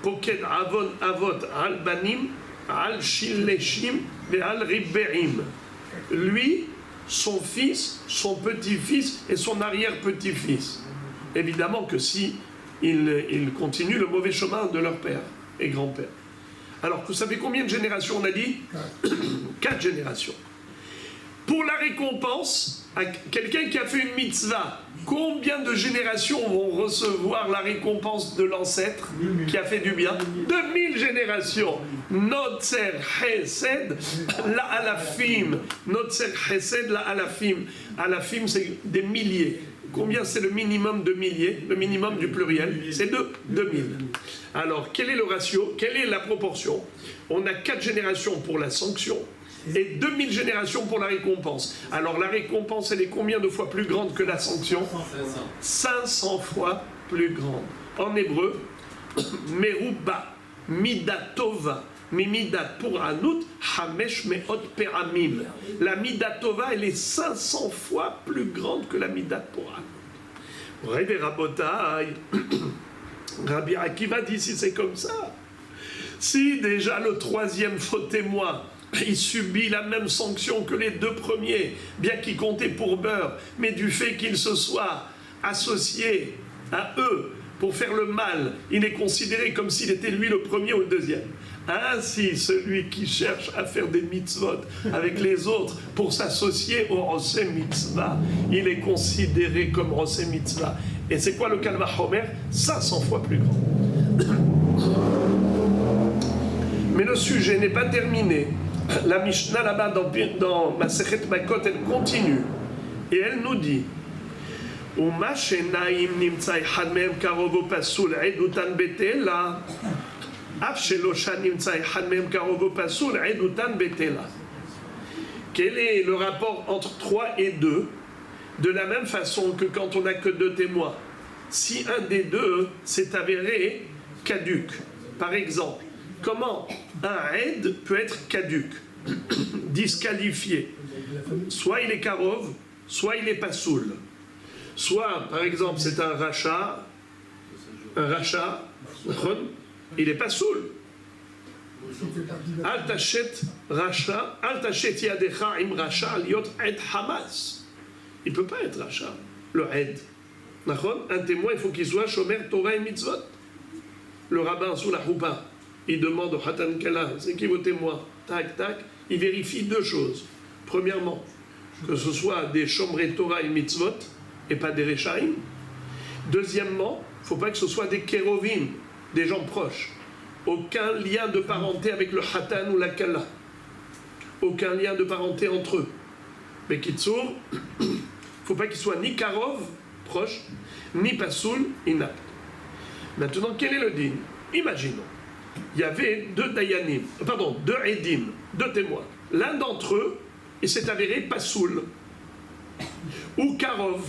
Poked avon avot al banim, al shileshim, et al riberim. Lui, son fils, son petit-fils et son arrière-petit-fils. Évidemment que si ils continuent le mauvais chemin de leur père et grand-père. Alors, vous savez combien de générations on a dit? 4 générations. Pour la récompense, à quelqu'un qui a fait une mitzvah, combien de générations vont recevoir la récompense de l'ancêtre qui a fait du bien? 2000 générations. Notzer Chesed la alafim. Notzer Chesed la alafim. Alafim, c'est des milliers. Combien c'est le minimum de milliers? Le minimum du pluriel, c'est 2000. Alors, quel est le ratio? Quelle est la proportion? On a 4 générations pour la sanction et 2000 générations pour la récompense. Alors, la récompense, elle est combien de fois plus grande que la sanction? 500 fois plus grande. En hébreu, Meruba, Midatova, Mimidat pour Anout, Hamesh Meot Peramim. La Midat Tova, elle est 500 fois plus grande que la Midat pour Anout. Rabbi Rabotai, Rabbi Akiva dit si c'est comme ça. Si déjà le troisième faux témoin, il subit la même sanction que les deux premiers, bien qu'il comptait pour beurre, mais du fait qu'il se soit associé à eux pour faire le mal, il est considéré comme s'il était lui le premier ou le deuxième. Ainsi, celui qui cherche à faire des mitzvot avec les autres pour s'associer au Rosé Mitzvah, il est considéré comme Rosé Mitzvah. Et c'est quoi le Kalva Homer? 500 fois plus grand. Mais le sujet n'est pas terminé. La Mishnah là-bas dans Masechet Makot, elle continue. Et elle nous dit Uma shenaim nimtzai had mehem karov o pasul edutan betela af shelosha nimtzai had mehem karov o pasul edutan betela. Quel est le rapport entre 3 et 2? De la même façon que quand on n'a que 2 témoins, si un des deux s'est avéré caduc, par exemple, comment un aide peut être caduc, disqualifié? Soit il est karov, soit il est pasoul. Soit, par exemple, c'est un rachat, il n'est pas soul. Al tachet rachat, al tachet yadecha im rachat liot ed hamas. Il ne peut pas être rachat, le ed. Un témoin, il faut qu'il soit shomer Torah et mitzvot. Le rabbin sous la choupa, il demande au Hatan Kala, c'est qui vos témoins? Tac, tac, il vérifie 2 choses. Premièrement, que ce soit des shomer Torah et mitzvot, et pas des Rechaim. Deuxièmement, il ne faut pas que ce soit des kérovim, des gens proches. Aucun lien de parenté avec le Hatan ou la Kala. Aucun lien de parenté entre eux. Mais Kitsour, il ne faut pas qu'il soit ni Karov, proche, ni Pasoul, inapte. Maintenant, quel est le din? Imaginons, il y avait 2 Dayanim, 2 Edim, 2 témoins. L'un d'entre eux, il s'est avéré Pasoul, ou Karov.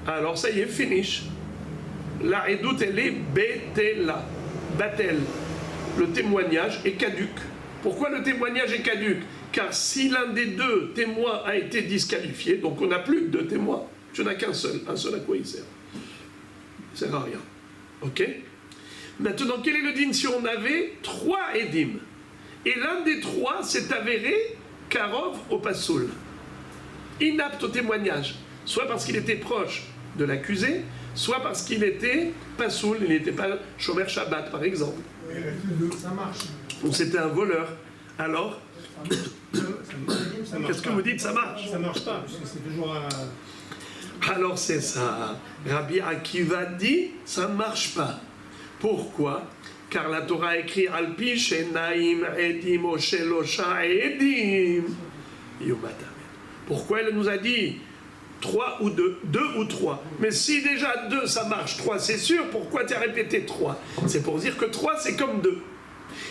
Alors ça y est, finish. La Edout, elle est Betela, Batel. Le témoignage est caduc. Pourquoi le témoignage est caduc? Car si l'un des 2 témoins a été disqualifié, donc on n'a plus que 2 témoins, tu n'as qu'un seul. Un seul, à quoi il sert? Il sert à rien. Ok? Maintenant, quel est le din si on avait 3 Edim? Et l'un des 3 s'est avéré Karov au Pasoul, inapte au témoignage, soit parce qu'il était proche de l'accusé, soit parce qu'il était Pasoul, il n'était pas Shomer Shabbat, par exemple. Ça marche. Donc c'était un voleur. Alors, qu'est-ce que vous dites? Ça marche? Ça marche pas, parce que c'est toujours Alors c'est ça. Rabbi Akiva dit, ça ne marche pas. Pourquoi? Car la Torah écrit Alpi shenaim edim o shelosha edim yumatam. Pourquoi elle nous a dit 3 ou 2, 2 ou 3? Mais si déjà 2 ça marche, 3 c'est sûr, pourquoi tu as répété 3? C'est pour dire que 3 c'est comme 2.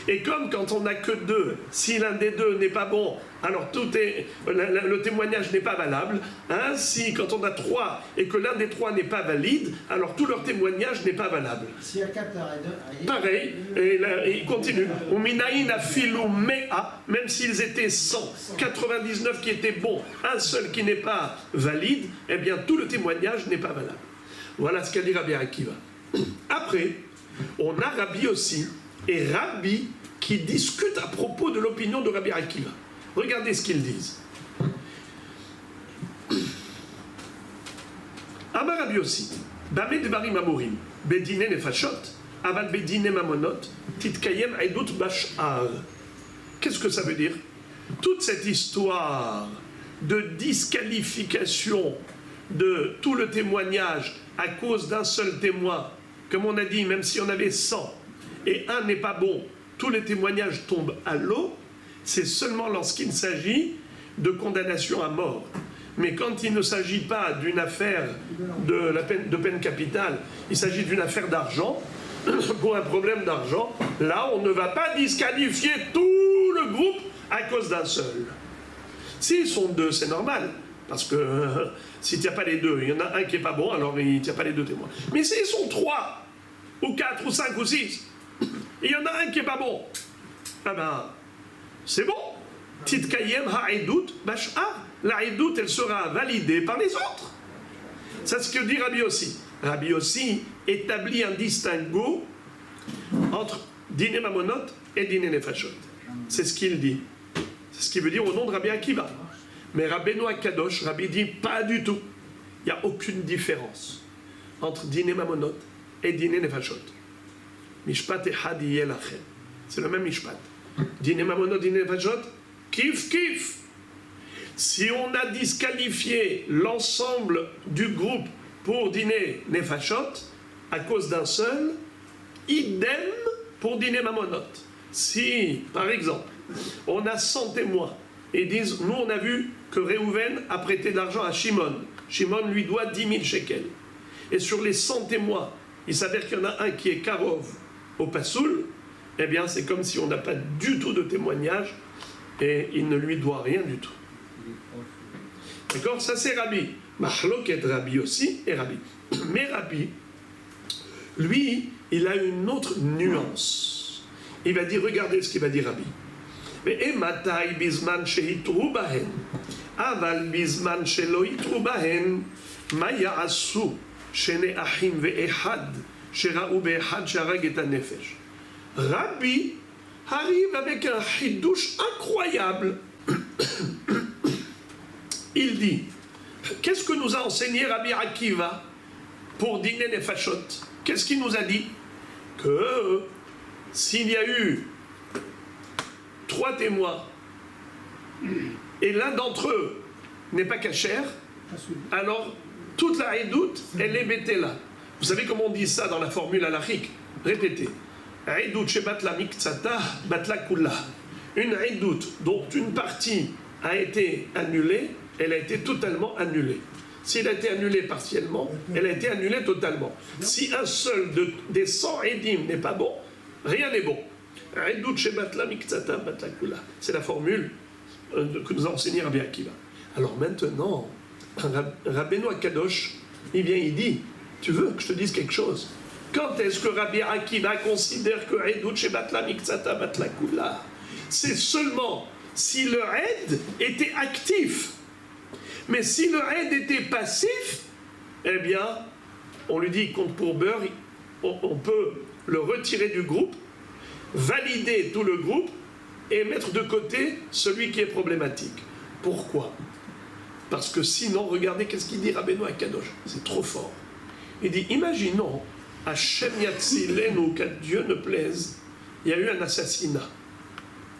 Et comme quand on n'a que 2, si l'un des 2 n'est pas bon, alors le témoignage n'est pas valable. Ainsi, quand on a 3 et que l'un des 3 n'est pas valide, alors tout leur témoignage n'est pas valable. S'il y a 4 pareil, et là, il continue. Ou minaïn afilou mea, même s'ils étaient 100, 99 qui étaient bons, un seul qui n'est pas valide, eh bien tout le témoignage n'est pas valable. Voilà ce qu'a dit Rabbi Akiva. Après, on a Rabbi aussi, et Rabbi qui discutent à propos de l'opinion de Rabbi Akiva. Regardez ce qu'ils disent. Amar Rabbi aussi, Bamé Devarim Amorim, Bedine Nefashot, Aval Bedine Mamonot, Titkayem Aidut Bashar. Qu'est-ce que ça veut dire? Toute cette histoire de disqualification de tout le témoignage à cause d'un seul témoin, comme on a dit, même si on avait 100, et un n'est pas bon, tous les témoignages tombent à l'eau, c'est seulement lorsqu'il s'agit de condamnation à mort. Mais quand il ne s'agit pas d'une affaire de peine capitale, il s'agit d'une affaire d'argent, pour un problème d'argent, là on ne va pas disqualifier tout le groupe à cause d'un seul. S'ils sont 2, c'est normal, parce que s'il n'y a pas les 2, il y en a un qui n'est pas bon, alors il n'y a pas les 2 témoins. Mais s'ils sont 3, ou 4, ou 5, ou 6, Et il y en a un qui n'est pas bon. Ah ben, c'est bon. Titkayem ha'edut bash'ar. La edut, elle sera validée par les autres. C'est ce que dit Rabbi Yossi. Rabbi Yossi établit un distinguo entre Diné Mamonot et Diné Nefashot. C'est ce qu'il dit. C'est ce qu'il veut dire au nom de Rabbi Akiva. Mais Rabbeinu Akadosh, Rabbi dit pas du tout. Il n'y a aucune différence entre Diné Mamonot et Diné Nefashot. Mishpat echad yeh lachem. C'est le même Mishpat. Diné Mamonot, Diné Nefashot, kif kif. Si on a disqualifié l'ensemble du groupe pour Diné Nefashot à cause d'un seul, idem pour Diné Mamonot. Si, par exemple, on a 100 témoins et disent, nous on a vu que Réhouven a prêté de l'argent à Shimon. Shimon lui doit 10 000 shekels. Et sur les 100 témoins, il s'avère qu'il y en a un qui est Karov au Passoul, eh bien c'est comme si on n'a pas du tout de témoignage et il ne lui doit rien du tout. D'accord? Ça c'est Rabbi. Mahloket Rabbi aussi et Rabbi. Mais Rabbi, lui, il a une autre nuance. Il va dire, regardez ce qu'il va dire Rabbi. Mais ematai bizman shehitru bahen, aval bizman shelo hitru bahen, ma ya'asu shene achim ve'echad shera'u be'echad sharag et hanefesh. Rabbi arrive avec un chidouche incroyable. Il dit, qu'est-ce que nous a enseigné Rabbi Akiva pour Diné Nefashot? Qu'est-ce qu'il nous a dit? Que s'il y a eu 3 témoins et l'un d'entre eux n'est pas cachère, alors toute la Eidout, elle est bétéla. Vous savez comment on dit ça dans la formule halachique? Répétez. Eidout shebatla miktsata batla kulla. Une Eidout dont une partie a été annulée, elle a été totalement annulée. Si elle a été annulée partiellement, elle a été annulée totalement. Si un seul des 100 Eidim n'est pas bon, rien n'est bon. C'est la formule que nous a enseigné Rabbi Akiva. Alors maintenant, Rabbeinu Akadosh, il vient, il dit, tu veux que je te dise quelque chose? Quand est-ce que Rabbi Akiva considère que Eidut Shebatla Miktsata Batla Kula? C'est seulement si le aide était actif. Mais si le aide était passif, eh bien, on lui dit compte pour beurre, on peut le retirer du groupe, valider tout le groupe et mettre de côté celui qui est problématique. Pourquoi? Parce que sinon, regardez qu'est-ce qu'il dit Rabbeinu Akadosh. C'est trop fort. Il dit, imaginons, Hashem Yatzilenu, qu'à Dieu ne plaise, il y a eu un assassinat,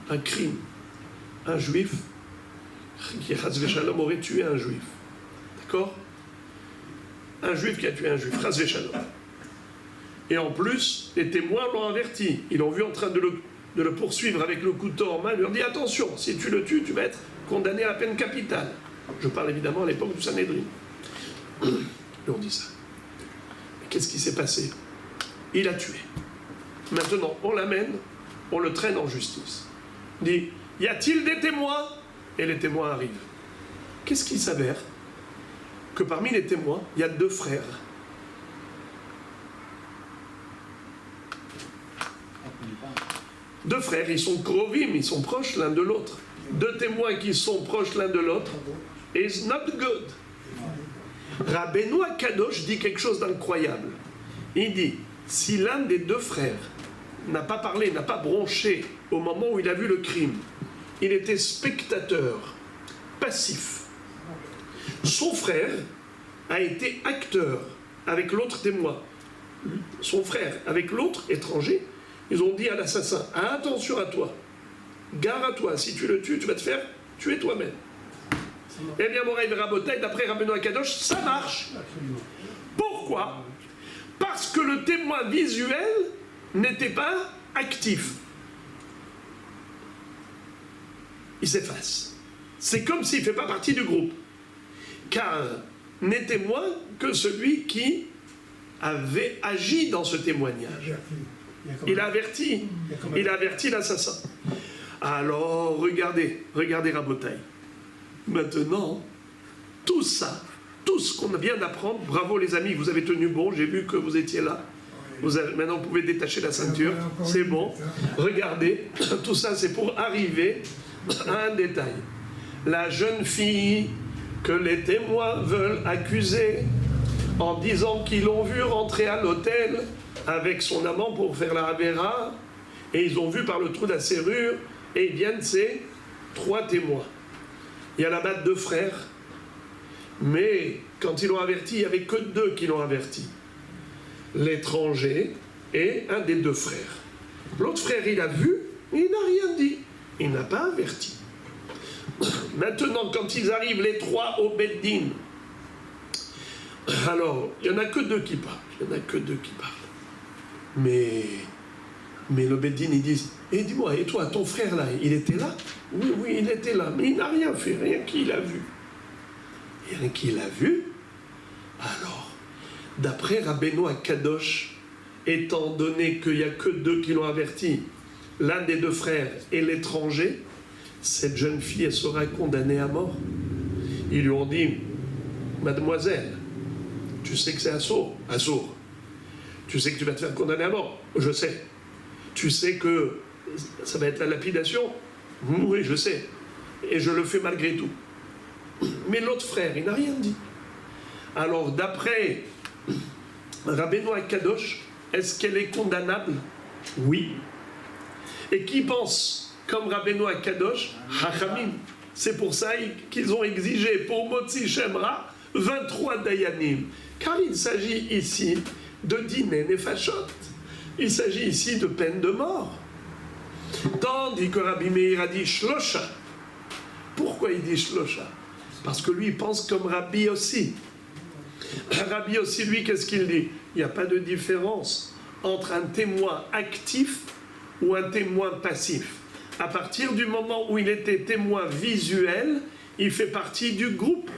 un crime, un juif qui, Chas v'Shalom, aurait tué un juif. D'accord? Un juif qui a tué un juif, Chas v'Shalom. Et en plus, les témoins l'ont averti. Ils l'ont vu en train de le poursuivre avec le couteau en main. Ils lui ont dit, attention, si tu le tues, tu vas être condamné à la peine capitale. Je parle évidemment à l'époque du Sanhédrin. Ils lui ont dit ça. Mais qu'est-ce qui s'est passé? Il a tué. Maintenant, on l'amène, on le traîne en justice. Il dit, y a-t-il des témoins? Et les témoins arrivent. Qu'est-ce qui s'avère? Que parmi les témoins, il y a 2 frères. Deux frères, ils sont krovim, ils sont proches l'un de l'autre. 2 témoins qui sont proches l'un de l'autre. It's not good. Rabbeinu Akadosh dit quelque chose d'incroyable. Il dit, si l'un des 2 frères n'a pas parlé, n'a pas bronché au moment où il a vu le crime, il était spectateur, passif. Son frère a été acteur avec l'autre témoin. Son frère, avec l'autre étranger, ils ont dit à l'assassin, attention à toi, gare à toi, si tu le tues, tu vas te faire tuer toi-même. Eh bien, Moraï Rabotai, d'après Rabbeinu Akadosh, ça marche. Pourquoi? Parce que le témoin visuel n'était pas actif. Il s'efface. C'est comme s'il ne fait pas partie du groupe. Car n'est témoin que celui qui avait agi dans ce témoignage. Il a averti l'assassin. Alors, regardez Rabotai. Maintenant, tout ça, tout ce qu'on vient d'apprendre, bravo les amis, vous avez tenu bon, j'ai vu que vous étiez là. Maintenant, vous pouvez détacher la ceinture. C'est bon. Regardez, tout ça, c'est pour arriver à un détail. La jeune fille que les témoins veulent accuser en disant qu'ils l'ont vue rentrer à l'hôtel avec son amant pour faire la Avera, et ils ont vu par le trou de la serrure, et ils viennent ces 3 témoins. Il y a là-bas 2 frères, mais quand ils l'ont averti, il n'y avait que 2 qui l'ont averti. L'étranger et un des 2 frères. L'autre frère, il a vu, il n'a rien dit. Il n'a pas averti. Maintenant, quand ils arrivent les 3 au Beddin, alors, il n'y en a que 2 qui parlent. Il n'y en a que 2 qui parlent. Mais le Beddin, ils disent, dis-moi, et toi, ton frère là, il était là? Oui, il était là, mais il n'a rien fait, rien qu'il a vu. Rien qu'il a vu. Alors, d'après Rabbeinu Akadosh, étant donné qu'il n'y a que 2 qui l'ont averti, l'un des 2 frères et l'étranger, cette jeune fille, elle sera condamnée à mort. Ils lui ont dit, mademoiselle, tu sais que c'est assourd. Tu sais que tu vas te faire condamner à mort. Je sais. Tu sais que ça va être la lapidation. Oui, je sais. Et je le fais malgré tout. Mais l'autre frère, il n'a rien dit. Alors, d'après Rabbeinu Akadosh, est-ce qu'elle est condamnable? Oui. Et qui pense comme Rabbeinu Akadosh? Hachamim. C'est pour ça qu'ils ont exigé pour Motzi Shemra 23 dayanim. Car il s'agit ici de dîner nefashot. Il s'agit ici de peine de mort. Tandis que Rabbi Meir a dit Shlosha. Pourquoi il dit Shlosha? Parce que lui, il pense comme Rabbi aussi. Rabbi aussi, lui, qu'est-ce qu'il dit? Il n'y a pas de différence entre un témoin actif ou un témoin passif. À partir du moment où il était témoin visuel, il fait partie du groupe.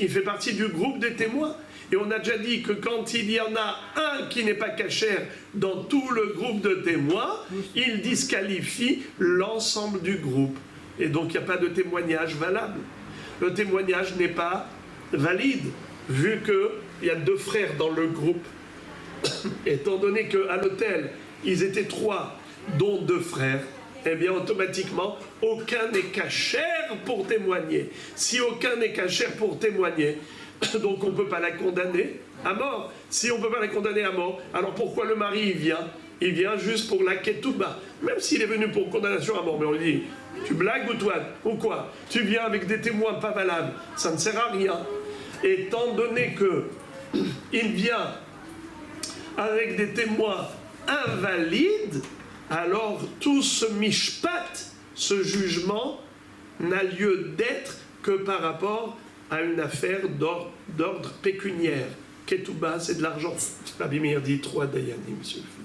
Il fait partie du groupe des témoins. Et on a déjà dit que quand il y en a un qui n'est pas cachère dans tout le groupe de témoins, il disqualifie l'ensemble du groupe. Et donc il n'y a pas de témoignage valable. Le témoignage n'est pas valide, vu qu'il y a 2 frères dans le groupe. Étant donné qu'à l'hôtel, ils étaient 3, dont 2 frères, eh bien automatiquement, aucun n'est cachère pour témoigner. Si aucun n'est cachère pour témoigner, donc on ne peut pas la condamner à mort. Si on ne peut pas la condamner à mort, alors pourquoi le mari il vient? Il vient juste pour la ketouba. Même s'il est venu pour condamnation à mort, mais on lui dit, tu blagues ou toi? Ou quoi? Tu viens avec des témoins pas valables, ça ne sert à rien. Étant donné qu'il vient avec des témoins invalides, alors tout ce mishpat, ce jugement, n'a lieu d'être que par rapport à une affaire d'ordre pécuniaire. Ketouba, c'est de l'argent. Rabbi Meir dit 3 dayanim, monsieur le fils.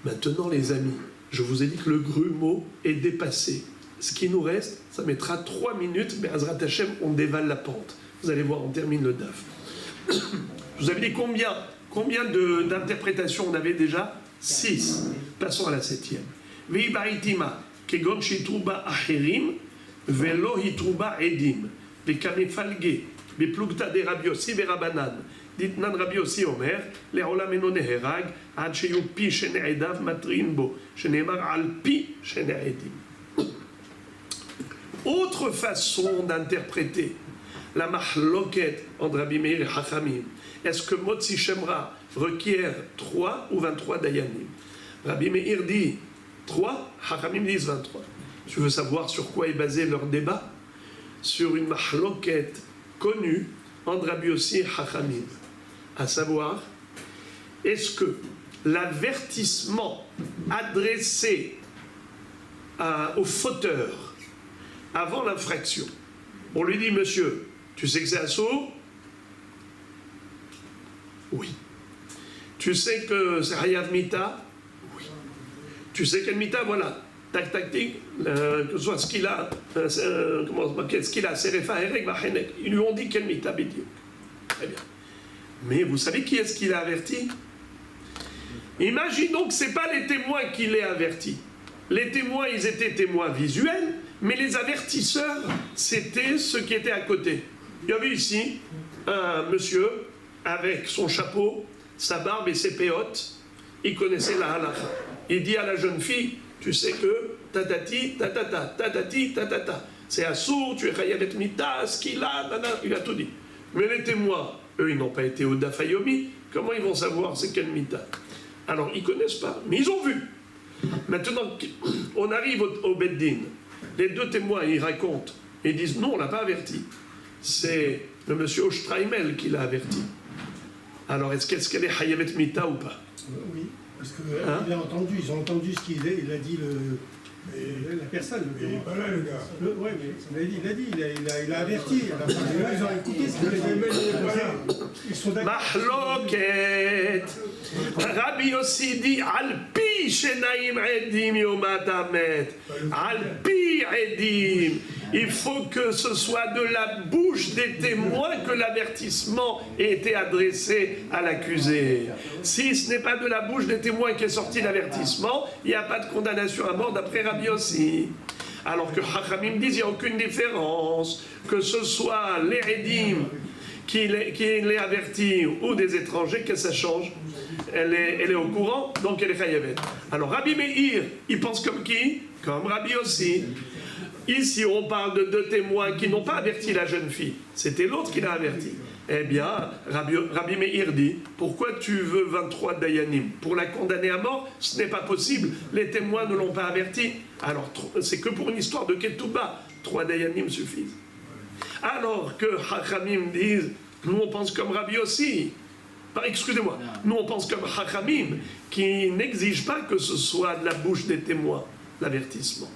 Maintenant, les amis, je vous ai dit que le grumeau est dépassé. Ce qui nous reste, ça mettra 3 minutes, mais Azrat Hashem, on dévale la pente. Vous allez voir, on termine le daf. Je vous avais dit combien d'interprétations on avait déjà? 6. Passons à la 7e. V'ibaritima, kegon shitruba acherim, velo hitruba edim, v'kamefalge, v'plugta de Rabbi Yossi v'Rabanan, ditnan Rabbi Yossi omer, le'olam eno neherag, ad sheyu pi shene'edav matrin bo, shene'emar al pi shene'edim. Autre façon d'interpréter la mahloket entre Rabbi Meir et Hachamim. Est-ce que Motzi Shemra requiert 3 ou 23 dayanim? Rabbi Meir dit 3, Hachamim disent 23. Tu veux savoir sur quoi est basé leur débat? Sur une mahloket connue entre Rabbi Yossi et Hachamim. À savoir, est-ce que l'avertissement adressé au fauteur avant l'infraction, on lui dit, monsieur, tu sais que c'est assaut? Oui. Tu sais que c'est Hayav Mita? Oui. Tu sais quel Mita? Voilà. Tac, tac, tic. Que ce soit ce qu'il a, ce qu'il a, Serefa, Erek, Vachenek. Ils lui ont dit quel Mita, Bidiou. Très bien. Mais vous savez qui est-ce qu'il a averti? Imaginons que ce n'est pas les témoins qui l'aient averti. Les témoins, ils étaient témoins visuels, mais les avertisseurs, c'était ceux qui étaient à côté. Il y avait ici un monsieur avec son chapeau, sa barbe et ses péotes, il connaissait la halakha. Il dit à la jeune fille, tu sais que tatati, tatata, tatati, tatata. C'est assourd, tu es chayavet mita, ce qu'il a, il a tout dit. Mais les témoins, eux, ils n'ont pas été au Dafayomi, comment ils vont savoir c'est quel mita? Alors, ils ne connaissent pas, mais ils ont vu. Maintenant, on arrive au Beddin. Les deux témoins, ils racontent. Ils disent, non, on ne l'a pas averti. C'est le monsieur Oshtraimel qui l'a averti. Alors, est-ce qu'elle est chayavet mita ou pas? Oui, parce qu'ils ont entendu ce qu'il a dit la personne. Il n'est pas là, le gars. Oui, mais il a averti. Ils ont écouté ce qu'il a dit. Ils sont d'accord. Mahloket. Rabbi Yossi dit, al pi shenaim edim yomat hamet. Al pi edim. Il faut que ce soit de la bouche des témoins que l'avertissement ait été adressé à l'accusé. Si ce n'est pas de la bouche des témoins qu'est sorti l'avertissement, il n'y a pas de condamnation à mort d'après Rabbi Yossi. Alors que Chachamim disent qu'il n'y a aucune différence, que ce soit les Edim qui les avertit ou des étrangers, que ça change. Elle est au courant, donc elle est chayavet. Alors Rabbi Meir, il pense comme qui? Comme Rabbi Yossi. Ici, on parle de deux témoins qui n'ont pas averti la jeune fille. C'était l'autre qui l'a averti. Eh bien, Rabbi Meir dit, pourquoi tu veux 23 Dayanim? Pour la condamner à mort, ce n'est pas possible. Les témoins ne l'ont pas averti. Alors, c'est que pour une histoire de Ketouba, 3 Dayanim suffisent. Alors que Chachamim disent, nous on pense comme Rabbi aussi. Excusez-moi, nous on pense comme Chachamim, qui n'exige pas que ce soit de la bouche des témoins, l'avertissement.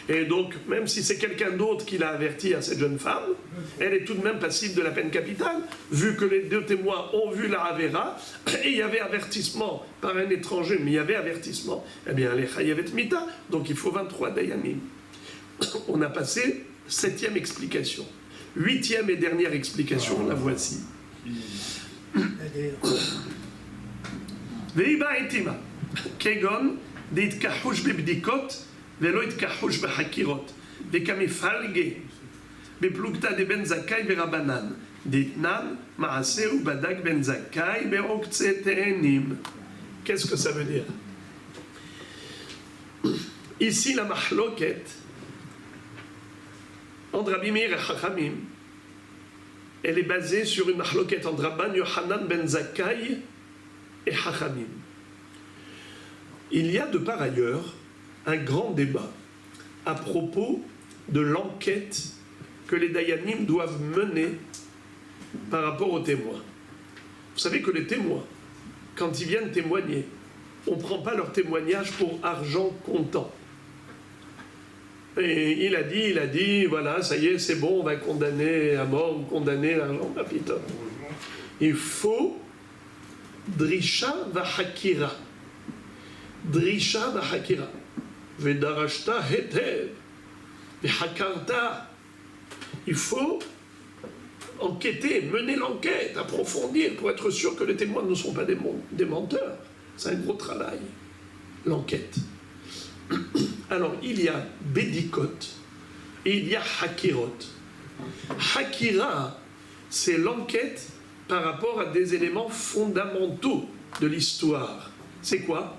Et donc, même si c'est quelqu'un d'autre qui l'a averti à cette jeune femme, elle est tout de même passible de la peine capitale, vu que les deux témoins ont vu la Avera, et il y avait avertissement par un étranger, mais il y avait avertissement, eh bien, elle est chayavet mita, donc il faut 23 dayanim. On a passé 7e explication. 8e et dernière explication, la voici. Veiba etima, kegon, dit kahush bibdikot, ולא התכחוש בחקירות, וכמפלגה בפלוגתא דבן זכאי ורבנן, דתנן מעשה ובדק בן זכאי בעוקצי תאנים. Qu'est-ce que ça veut dire? Ici, la mahloket entre Rabbi Meir et Chachamim, elle est basée sur une mahloket entre Rabban Yochanan ben Zakkai et Chachamim. Il y a de par ailleurs un grand débat à propos de l'enquête que les Dayanim doivent mener par rapport aux témoins. Vous savez que les témoins, quand ils viennent témoigner, on ne prend pas leur témoignage pour argent comptant. Et il a dit, voilà, ça y est, c'est bon, on va condamner à mort ou condamner à l'argent. Ah, putain. Il faut Drisha v'hakira. Drisha v'hakira. Vedarashta hetev, vehakarta. Il faut enquêter, mener l'enquête, approfondir pour être sûr que les témoins ne sont pas des menteurs. C'est un gros travail, l'enquête. Alors, il y a Bedikot et il y a Hakirot. Hakira, c'est l'enquête par rapport à des éléments fondamentaux de l'histoire. C'est quoi?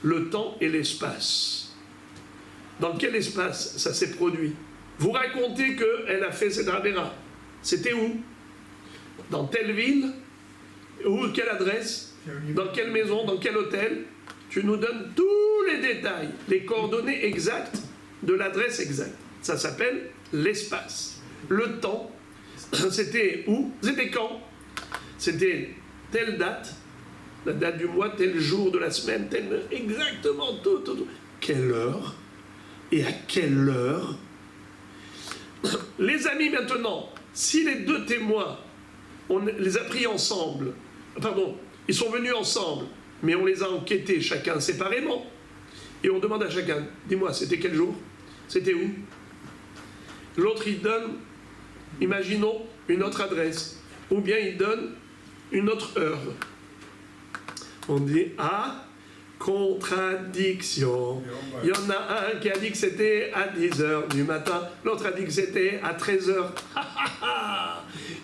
Le temps et l'espace. Dans quel espace ça s'est produit? Vous racontez qu'elle a fait cette Avera. C'était où? Dans telle ville? Où? Quelle adresse? Dans quelle maison? Dans quel hôtel? Tu nous donnes tous les détails, les coordonnées exactes de l'adresse exacte. Ça s'appelle l'espace. Le temps, c'était où? C'était quand? C'était telle date, la date du mois, tel jour de la semaine, exactement tout. Quelle heure? Et à quelle heure? Les amis, maintenant, si les deux témoins, on les a pris ensemble, pardon, ils sont venus ensemble, mais on les a enquêtés chacun séparément, et on demande à chacun, dis-moi, c'était quel jour? C'était où? L'autre, il donne, imaginons, une autre adresse, ou bien il donne une autre heure. On dit, ah, Contradiction. Il y en a un qui a dit que c'était à 10h du matin, l'autre a dit que c'était à 13h.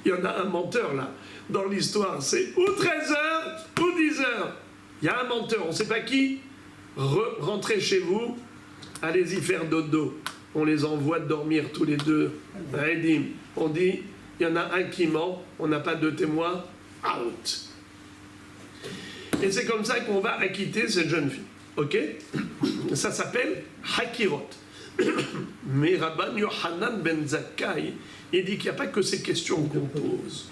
Il y en a un menteur là. Dans l'histoire, c'est ou 13h ou 10h. Il y a un menteur, on ne sait pas qui. Rentrez chez vous, allez-y faire dodo. On les envoie dormir tous les deux. On dit, il y en a un qui ment, on n'a pas de témoin, out. Et c'est comme ça qu'on va acquitter cette jeune fille. Ok? Ça s'appelle Hakirot. Mais Rabban Yohanan ben Zakkai, il dit qu'il n'y a pas que ces questions qu'on pose.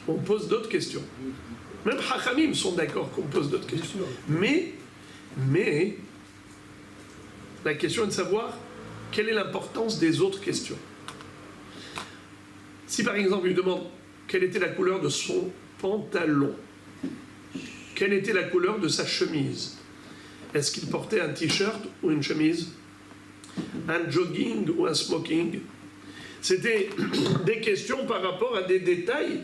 On pose d'autres questions. Même Hachamim sont d'accord qu'on pose d'autres questions. Mais, la question est de savoir quelle est l'importance des autres questions. Si par exemple, il lui demande quelle était la couleur de son pantalon, quelle était la couleur de sa chemise, est-ce qu'il portait un t-shirt ou une chemise, un jogging ou un smoking, c'était des questions par rapport à des détails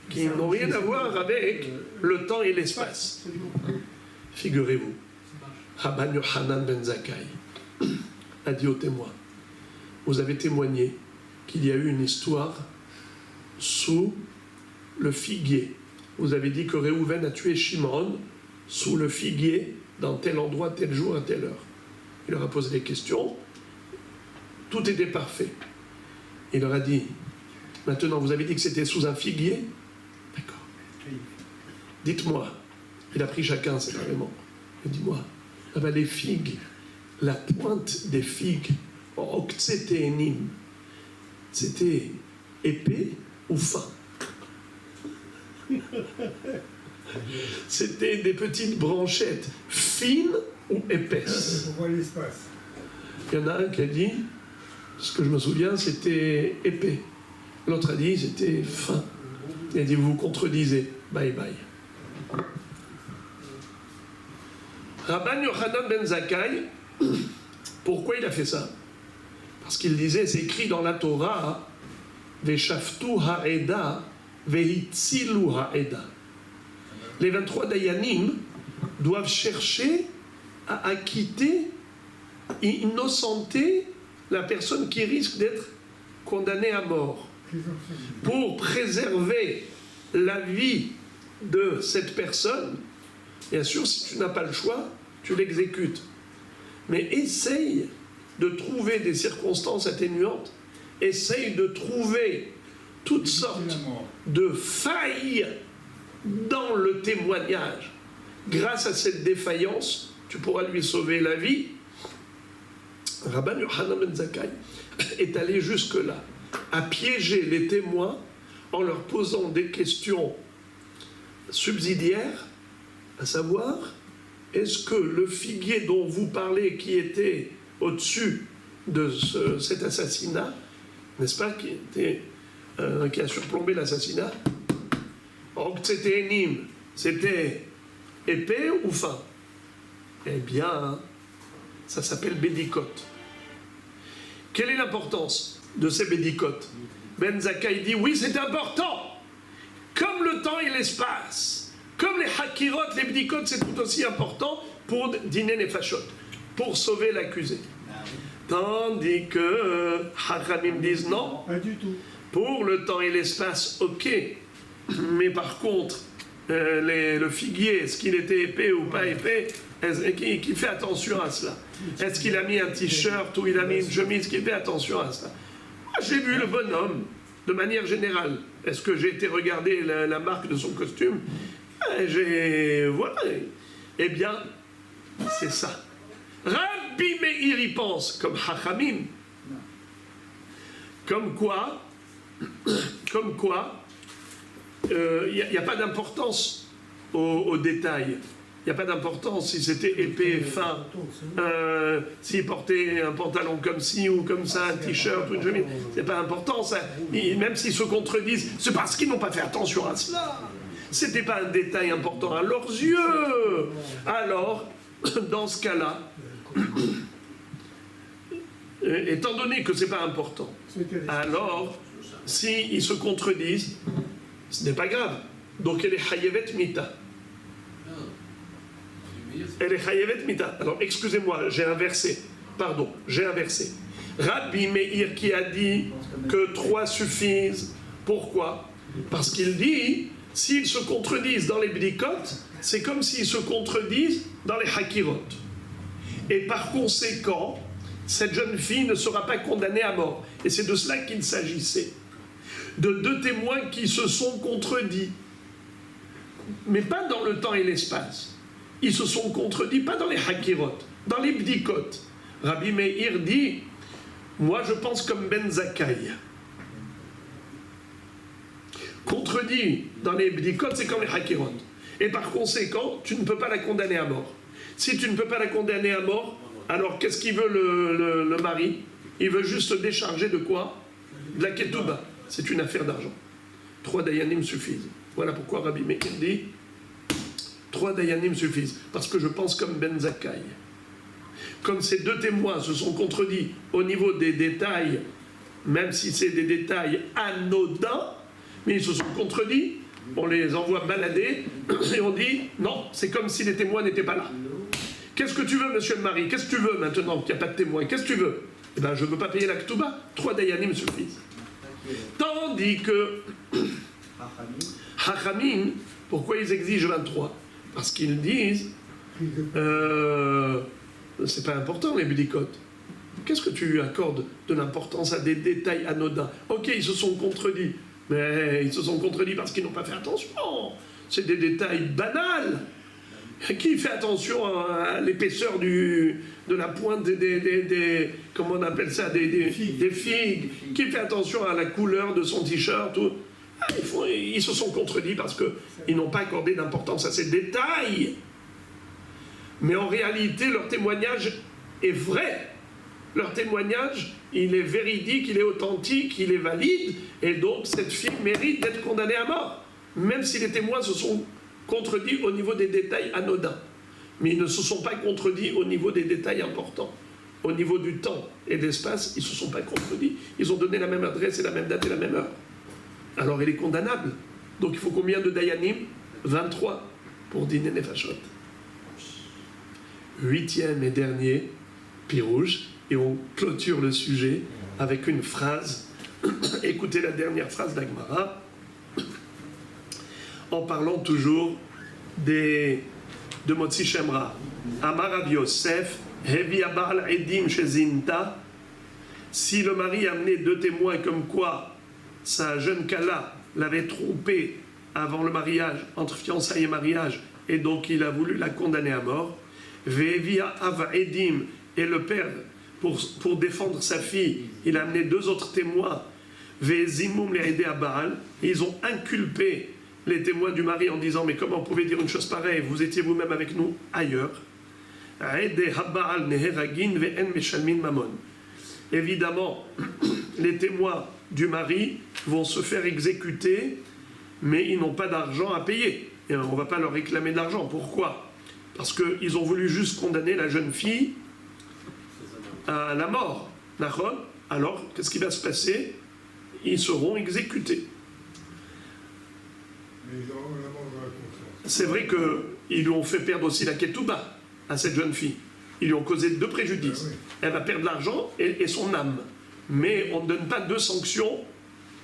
qui n'ont rien à voir avec le temps et l'espace. Figurez-vous, Rabban Yohanan ben Zakkai a dit aux témoins, vous avez témoigné qu'il y a eu une histoire sous le figuier. Vous avez dit que Réhouven a tué Shimon sous le figuier dans tel endroit, tel jour, à telle heure. Il leur a posé des questions. Tout était parfait. Il leur a dit, maintenant vous avez dit que c'était sous un figuier? D'accord. Dites-moi, il a pris chacun séparément. Il dit, moi, les figues, la pointe des figues, c'était épais ou fin? C'était des petites branchettes fines ou épaisses? On voit l'espace. Il y en a un qui a dit, ce que je me souviens, c'était épais. L'autre a dit, c'était fin. Il a dit, vous vous contredisez. Bye bye. Rabban Yohanan ben Zakkai, pourquoi il a fait ça? Parce qu'il disait, c'est écrit dans la Torah, Veshaftu ha'eda, Vehitzilu ha'eda. Les 23 Dayanim doivent chercher à acquitter, innocenter la personne qui risque d'être condamnée à mort. Pour préserver la vie de cette personne, bien sûr, si tu n'as pas le choix, tu l'exécutes. Mais essaye de trouver des circonstances atténuantes, essaye de trouver toutes sortes de failles dans le témoignage. Grâce à cette défaillance, tu pourras lui sauver la vie. Rabban Yohanan ben Zakkai est allé jusque-là, à piéger les témoins en leur posant des questions subsidiaires, à savoir, est-ce que le figuier dont vous parlez, qui était au-dessus de cet assassinat, n'est-ce pas, qui a surplombé l'assassinat, c'était épais ou fin? Eh bien, ça s'appelle bédicote. Quelle est l'importance de ces bédicotes? Ben Zakkai dit, oui, c'est important. Comme le temps et l'espace, comme les hakirot, les bédicotes, c'est tout aussi important pour dîner les fachot, pour sauver l'accusé. Tandis que Hachamim disent non. Pas du tout. Pour le temps et l'espace, ok. Mais par contre, le figuier, est-ce qu'il était épais ou pas épais? Qui fait attention à cela? Est-ce qu'il a mis un t-shirt ou il a mis une chemise? Qui fait attention à cela? Moi, j'ai vu le bonhomme, de manière générale. Est-ce que j'ai été regarder la marque de son costume? Voilà. Eh bien, c'est ça. Rabbi Meir y pense, comme Hachamim. Comme quoi, il n'y a pas d'importance aux détails. Il n'y a pas d'importance si c'était épais, fin, s'il portait un pantalon comme ci ou comme ça, un t-shirt ou une chemise. C'est pas important, ça. Même s'ils se contredisent, c'est parce qu'ils n'ont pas fait attention à cela. C'était pas un détail important à leurs yeux. Alors, dans ce cas-là, étant donné que c'est pas important, alors, s'ils se contredisent, ce n'est pas grave. Donc elle est hayevet mita. Elle est chayevet mita. Alors, excusez-moi, j'ai inversé. Pardon, j'ai inversé. Rabbi Meir qui a dit que 3 suffisent. Pourquoi? Parce qu'il dit, s'ils se contredisent dans les bdikot, c'est comme s'ils se contredisent dans les hakirot. Et par conséquent, cette jeune fille ne sera pas condamnée à mort. Et c'est de cela qu'il s'agissait. De 2 témoins qui se sont contredits. Mais pas dans le temps et l'espace. Ils se sont contredits, pas dans les hakirot, dans les bdikot. Rabbi Meir dit, moi je pense comme Ben Zakkai. Contredit dans les bdikot, c'est comme les hakirot. Et par conséquent, tu ne peux pas la condamner à mort. Si tu ne peux pas la condamner à mort, alors qu'est-ce qu'il veut le mari? Il veut juste se décharger de quoi? De la ketouba. C'est une affaire d'argent. 3 dayanim suffisent. Voilà pourquoi Rabbi Meir dit 3 dayanim suffisent. Parce que je pense comme Ben Zakkai. Comme ces 2 témoins se sont contredits au niveau des détails, même si c'est des détails anodins, mais ils se sont contredits, on les envoie balader et on dit non, c'est comme si les témoins n'étaient pas là. Qu'est-ce que tu veux, monsieur le mari? Qu'est-ce que tu veux maintenant qu'il n'y a pas de témoins? Qu'est-ce que tu veux? Eh bien, je ne veux pas payer la ketouba. 3 dayanim suffisent. Tandis que Hachamim, pourquoi ils exigent 23? Parce qu'ils disent c'est pas important les bdikot. Qu'est-ce que tu accordes de l'importance à des détails anodins? Ok, ils se sont contredits, mais ils se sont contredits parce qu'ils n'ont pas fait attention. C'est des détails banals. Qui fait attention à l'épaisseur de la pointe des comment on appelle ça, des figues? Qui fait attention à la couleur de son t-shirt? Ils se sont contredits parce qu'ils n'ont pas accordé d'importance à ces détails. Mais en réalité, leur témoignage est vrai. Leur témoignage, il est véridique, il est authentique, il est valide, et donc cette fille mérite d'être condamnée à mort, même si les témoins se sont contredits au niveau des détails anodins. Mais ils ne se sont pas contredits au niveau des détails importants. Au niveau du temps et de l'espace, ils ne se sont pas contredits. Ils ont donné la même adresse et la même date et la même heure. Alors elle est condamnable. Donc il faut combien de dayanim? 23 pour dîner nefashot. 8e et dernier, pirouge, et on clôture le sujet avec une phrase. Écoutez la dernière phrase d'Agmara, en parlant toujours de Motzi Shemra. Amar Rav Yosef, Hevi Abal Edim Shezinta. Si le mari a amené 2 témoins comme quoi sa jeune Kala l'avait trompé avant le mariage, entre fiançailles et mariage, et donc il a voulu la condamner à mort, Ve'evia Av Edim, et le père, pour défendre sa fille, il a amené 2 autres témoins, Ve'ezimum le'edei Baal, ils ont inculpé les témoins du mari en disant mais comment vous pouvez dire une chose pareille, vous étiez vous-même avec nous ailleurs. Évidemment, les témoins du mari vont se faire exécuter, mais ils n'ont pas d'argent à payer. Et on ne va pas leur réclamer de l'argent. Pourquoi? Parce qu'ils ont voulu juste condamner la jeune fille à la mort. Alors, qu'est-ce qui va se passer? Ils seront exécutés. C'est vrai qu'ils lui ont fait perdre aussi la ketouba à cette jeune fille. Ils lui ont causé 2 préjudices. Elle va perdre l'argent et son âme. Mais on ne donne pas 2 sanctions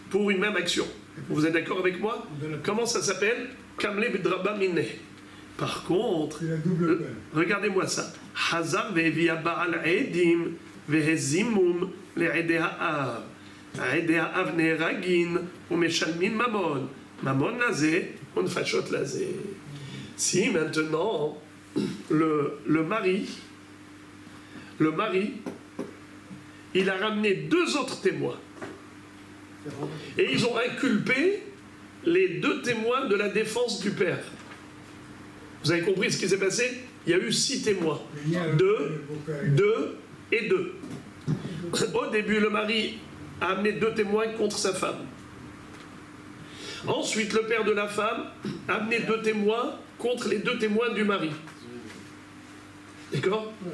pour une même action. Vous êtes d'accord avec moi? Comment ça s'appelle? Kamle Bedraba Mine. Par contre, regardez-moi ça. Hazar ve'evia ba'al edim ve'hezimum le'edei ha'av. Le'edei ha'av ne'eragin u'meshalmin mamon. Mamon lazé, on fachot lazé. Si maintenant le mari, il a ramené 2 autres témoins et ils ont inculpé les 2 témoins de la défense du père. Vous avez compris ce qui s'est passé? Il y a eu 6 témoins, 2 et 2. Au début, le mari a amené 2 témoins contre sa femme. Ensuite, le père de la femme a amené 2 témoins contre les 2 témoins du mari. D'accord? Ouais.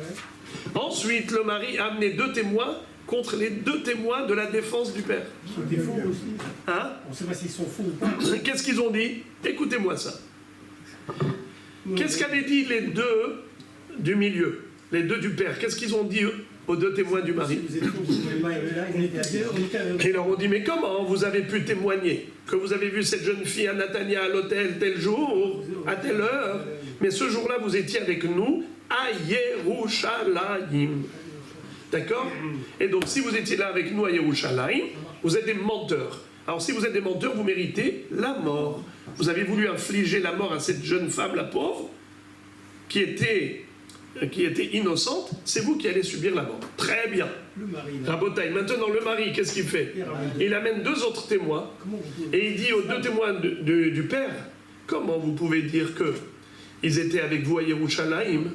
Ensuite, le mari a amené 2 témoins contre les 2 témoins de la défense du père. Ils sont faux aussi. Hein? On ne sait pas s'ils sont faux ou pas. Qu'est-ce qu'ils ont dit? Écoutez-moi ça. Qu'est-ce qu'avaient dit les 2 du milieu, les deux du père, qu'est-ce qu'ils ont dit aux deux témoins du mari? Et ils leur ont dit, mais comment vous avez pu témoigner que vous avez vu cette jeune fille à Natania à l'hôtel tel jour, à telle heure, mais ce jour-là vous étiez avec nous à Yerushalayim. D'accord? Et donc si vous étiez là avec nous à Yerushalayim, vous êtes des menteurs. Alors si vous êtes des menteurs, vous méritez la mort. Vous avez voulu infliger la mort à cette jeune femme, la pauvre, qui était innocente, c'est vous qui allez subir la mort. Très bien. Rabotaï, maintenant le mari, qu'est-ce qu'il fait? Il amène deux autres témoins et il dit aux deux témoins du père, comment vous pouvez dire que ils étaient avec vous à Yerushalayim?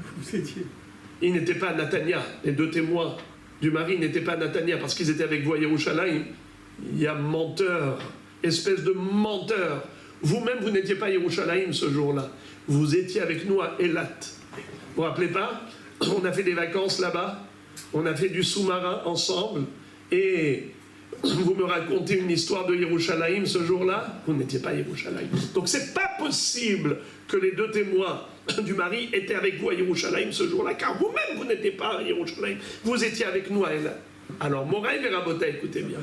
Ils n'étaient pas à Natania. Les deux témoins du mari n'étaient pas à Natania parce qu'ils étaient avec vous à Yerushalayim. Il y a menteur, espèce de menteur. Vous-même, vous n'étiez pas à Yerushalayim ce jour-là. Vous étiez avec nous à Eilat. Vous vous rappelez pas? On a fait des vacances là-bas, on a fait du sous-marin ensemble, et vous me racontez une histoire de Yerushalayim ce jour-là, vous n'étiez pas à Yerushalayim. Donc c'est pas possible que les deux témoins du mari étaient avec vous à Yerushalayim ce jour-là, car vous-même vous n'étiez pas à Yerushalayim, vous étiez avec nous à Eilat. Alors Moraï et Rabota, écoutez bien.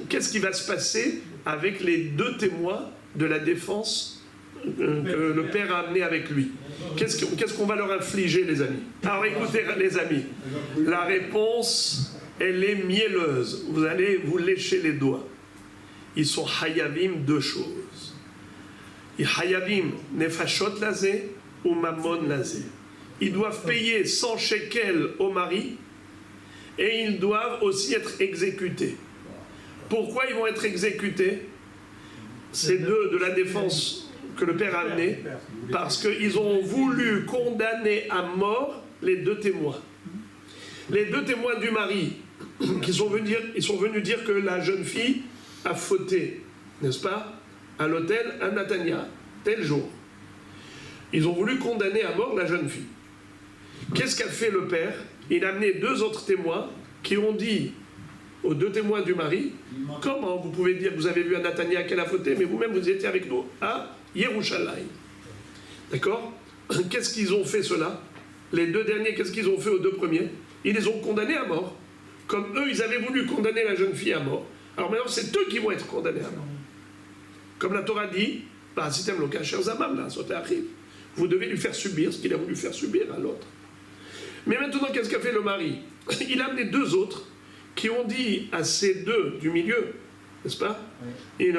Qu'est-ce qui va se passer avec les deux témoins de la défense que le père a amené avec lui? Qu'est-ce qu'on va leur infliger, les amis? Alors écoutez, les amis, la réponse, elle est mielleuse. Vous allez vous lécher les doigts. Ils sont hayavim deux choses. Hayavim nefashot lazé ou mammon lazé. Ils doivent payer 100 shekels au mari et ils doivent aussi être exécutés. Pourquoi ils vont être exécutés? Ces deux de la défense que le père a amené, parce qu'ils ont voulu condamner à mort les deux témoins. Les deux témoins du mari, ils sont venus dire que la jeune fille a fauté, n'est-ce pas, à l'hôtel à Natania, tel jour. Ils ont voulu condamner à mort la jeune fille. Qu'est-ce qu'a fait le père? Il a amené deux autres témoins qui ont dit aux deux témoins du mari, comment vous pouvez dire que vous avez vu à Natania qu'elle a fauté, mais vous-même vous étiez avec nous à Yerushalayim. D'accord? Qu'est-ce qu'ils ont fait cela? Les deux derniers, qu'est-ce qu'ils ont fait aux deux premiers? Ils les ont condamnés à mort. Comme eux, ils avaient voulu condamner la jeune fille à mort. Alors maintenant, c'est eux qui vont être condamnés à mort. Comme la Torah dit, vous devez lui faire subir ce qu'il a voulu faire subir à l'autre. Mais maintenant, qu'est-ce qu'a fait le mari? Il a amené deux autres qui ont dit à ces deux du milieu, n'est-ce pas? Et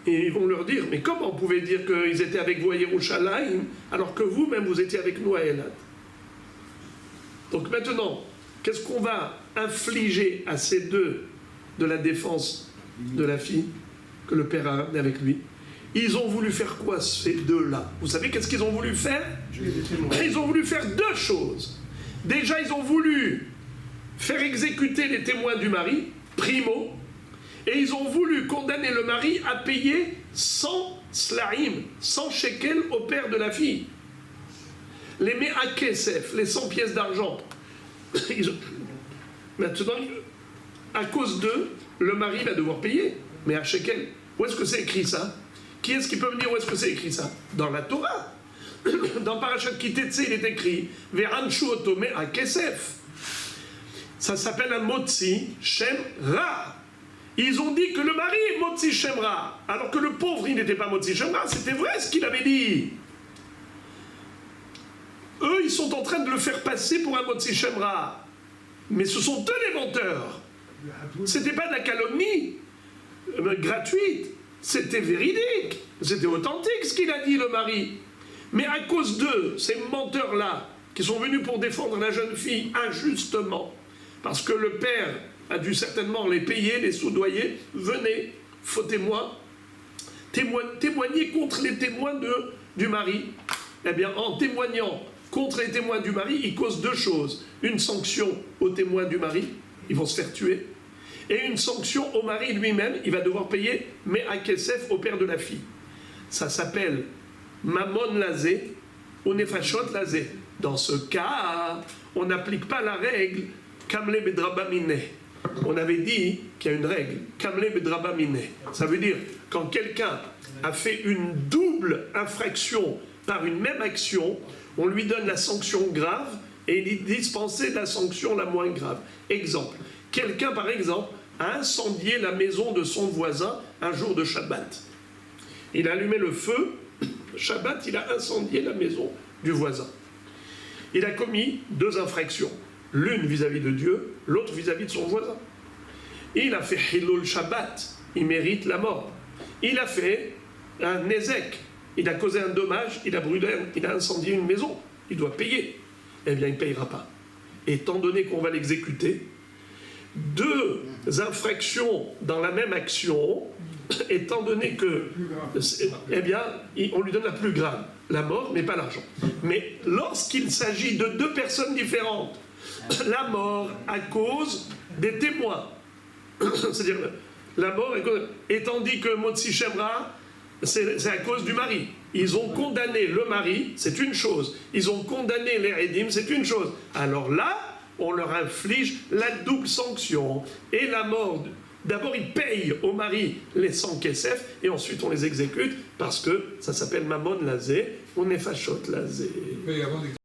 ils vont leur dire, mais comment vous pouvez dire qu'ils étaient avec vous à Yerushalayim alors que vous-même vous étiez avec nous à Eilat? Donc maintenant, qu'est-ce qu'on va infliger à ces deux de la défense de la fille que le père a amené avec lui? Ils ont voulu faire quoi, ces deux-là? Vous savez qu'est-ce qu'ils ont voulu faire? Ils ont voulu faire deux choses. Déjà, ils ont voulu faire exécuter les témoins du mari, primo, et ils ont voulu condamner le mari à payer 100 slaim, 100 shekels au père de la fille. Les me'akesef, les 100 pièces d'argent. Maintenant, à cause d'eux, le mari va devoir payer. Mais à shekel, où est-ce que c'est écrit ça? Qui est-ce qui peut me dire où est-ce que c'est écrit ça? Dans la Torah. Dans Parashat Kitetse, il est écrit Ve'anshu otome akesef. Ça s'appelle un motzi shem ra. Ils ont dit que le mari est motzi shem ra, alors que le pauvre, il n'était pas motzi shem ra. C'était vrai ce qu'il avait dit. Eux, ils sont en train de le faire passer pour un motzi shem ra. Mais ce sont eux les menteurs. C'était pas de la calomnie gratuite. C'était véridique. C'était authentique ce qu'il a dit, le mari. Mais à cause d'eux, ces menteurs-là, qui sont venus pour défendre la jeune fille injustement, parce que le père a dû certainement les payer, les soudoyer, venez, faux témoins, témoigner contre les témoins du mari. Eh bien, en témoignant contre les témoins du mari, il cause deux choses. Une sanction aux témoins du mari, ils vont se faire tuer, et une sanction au mari lui-même, il va devoir payer, mais à Kesef, au père de la fille. Ça s'appelle Mammon lazé ou Nefashot lazé. Dans ce cas, on n'applique pas la règle Kamle bedrabamine. On avait dit qu'il y a une règle, Kamle bedrabamine. Ça veut dire, quand quelqu'un a fait une double infraction par une même action, on lui donne la sanction grave et il est dispensé de la sanction la moins grave. Exemple, quelqu'un par exemple a incendié la maison de son voisin un jour de Shabbat. Il a allumé le feu, Shabbat, il a incendié la maison du voisin. Il a commis 2 infractions, l'une vis-à-vis de Dieu, l'autre vis-à-vis de son voisin. Il a fait Hilul Shabbat, il mérite la mort. Il a fait un Nezek, il a causé un dommage, il a brûlé, il a incendié une maison, il doit payer. Eh bien, il ne payera pas. Étant donné qu'on va l'exécuter, 2 infractions dans la même action, étant donné que, eh bien, on lui donne la plus grave, la mort, mais pas l'argent. Mais lorsqu'il s'agit de 2 personnes différentes, la mort à cause des témoins, c'est-à-dire la mort, et tandis que Motsi Shemra, c'est à cause du mari. Ils ont condamné le mari, c'est une chose. Ils ont condamné les Edim, c'est une chose. Alors là, on leur inflige la double sanction. Et la mort, d'abord ils payent au mari les 100 kesef, et ensuite on les exécute, parce que ça s'appelle Mammon Lazé, on est fachot Lazé.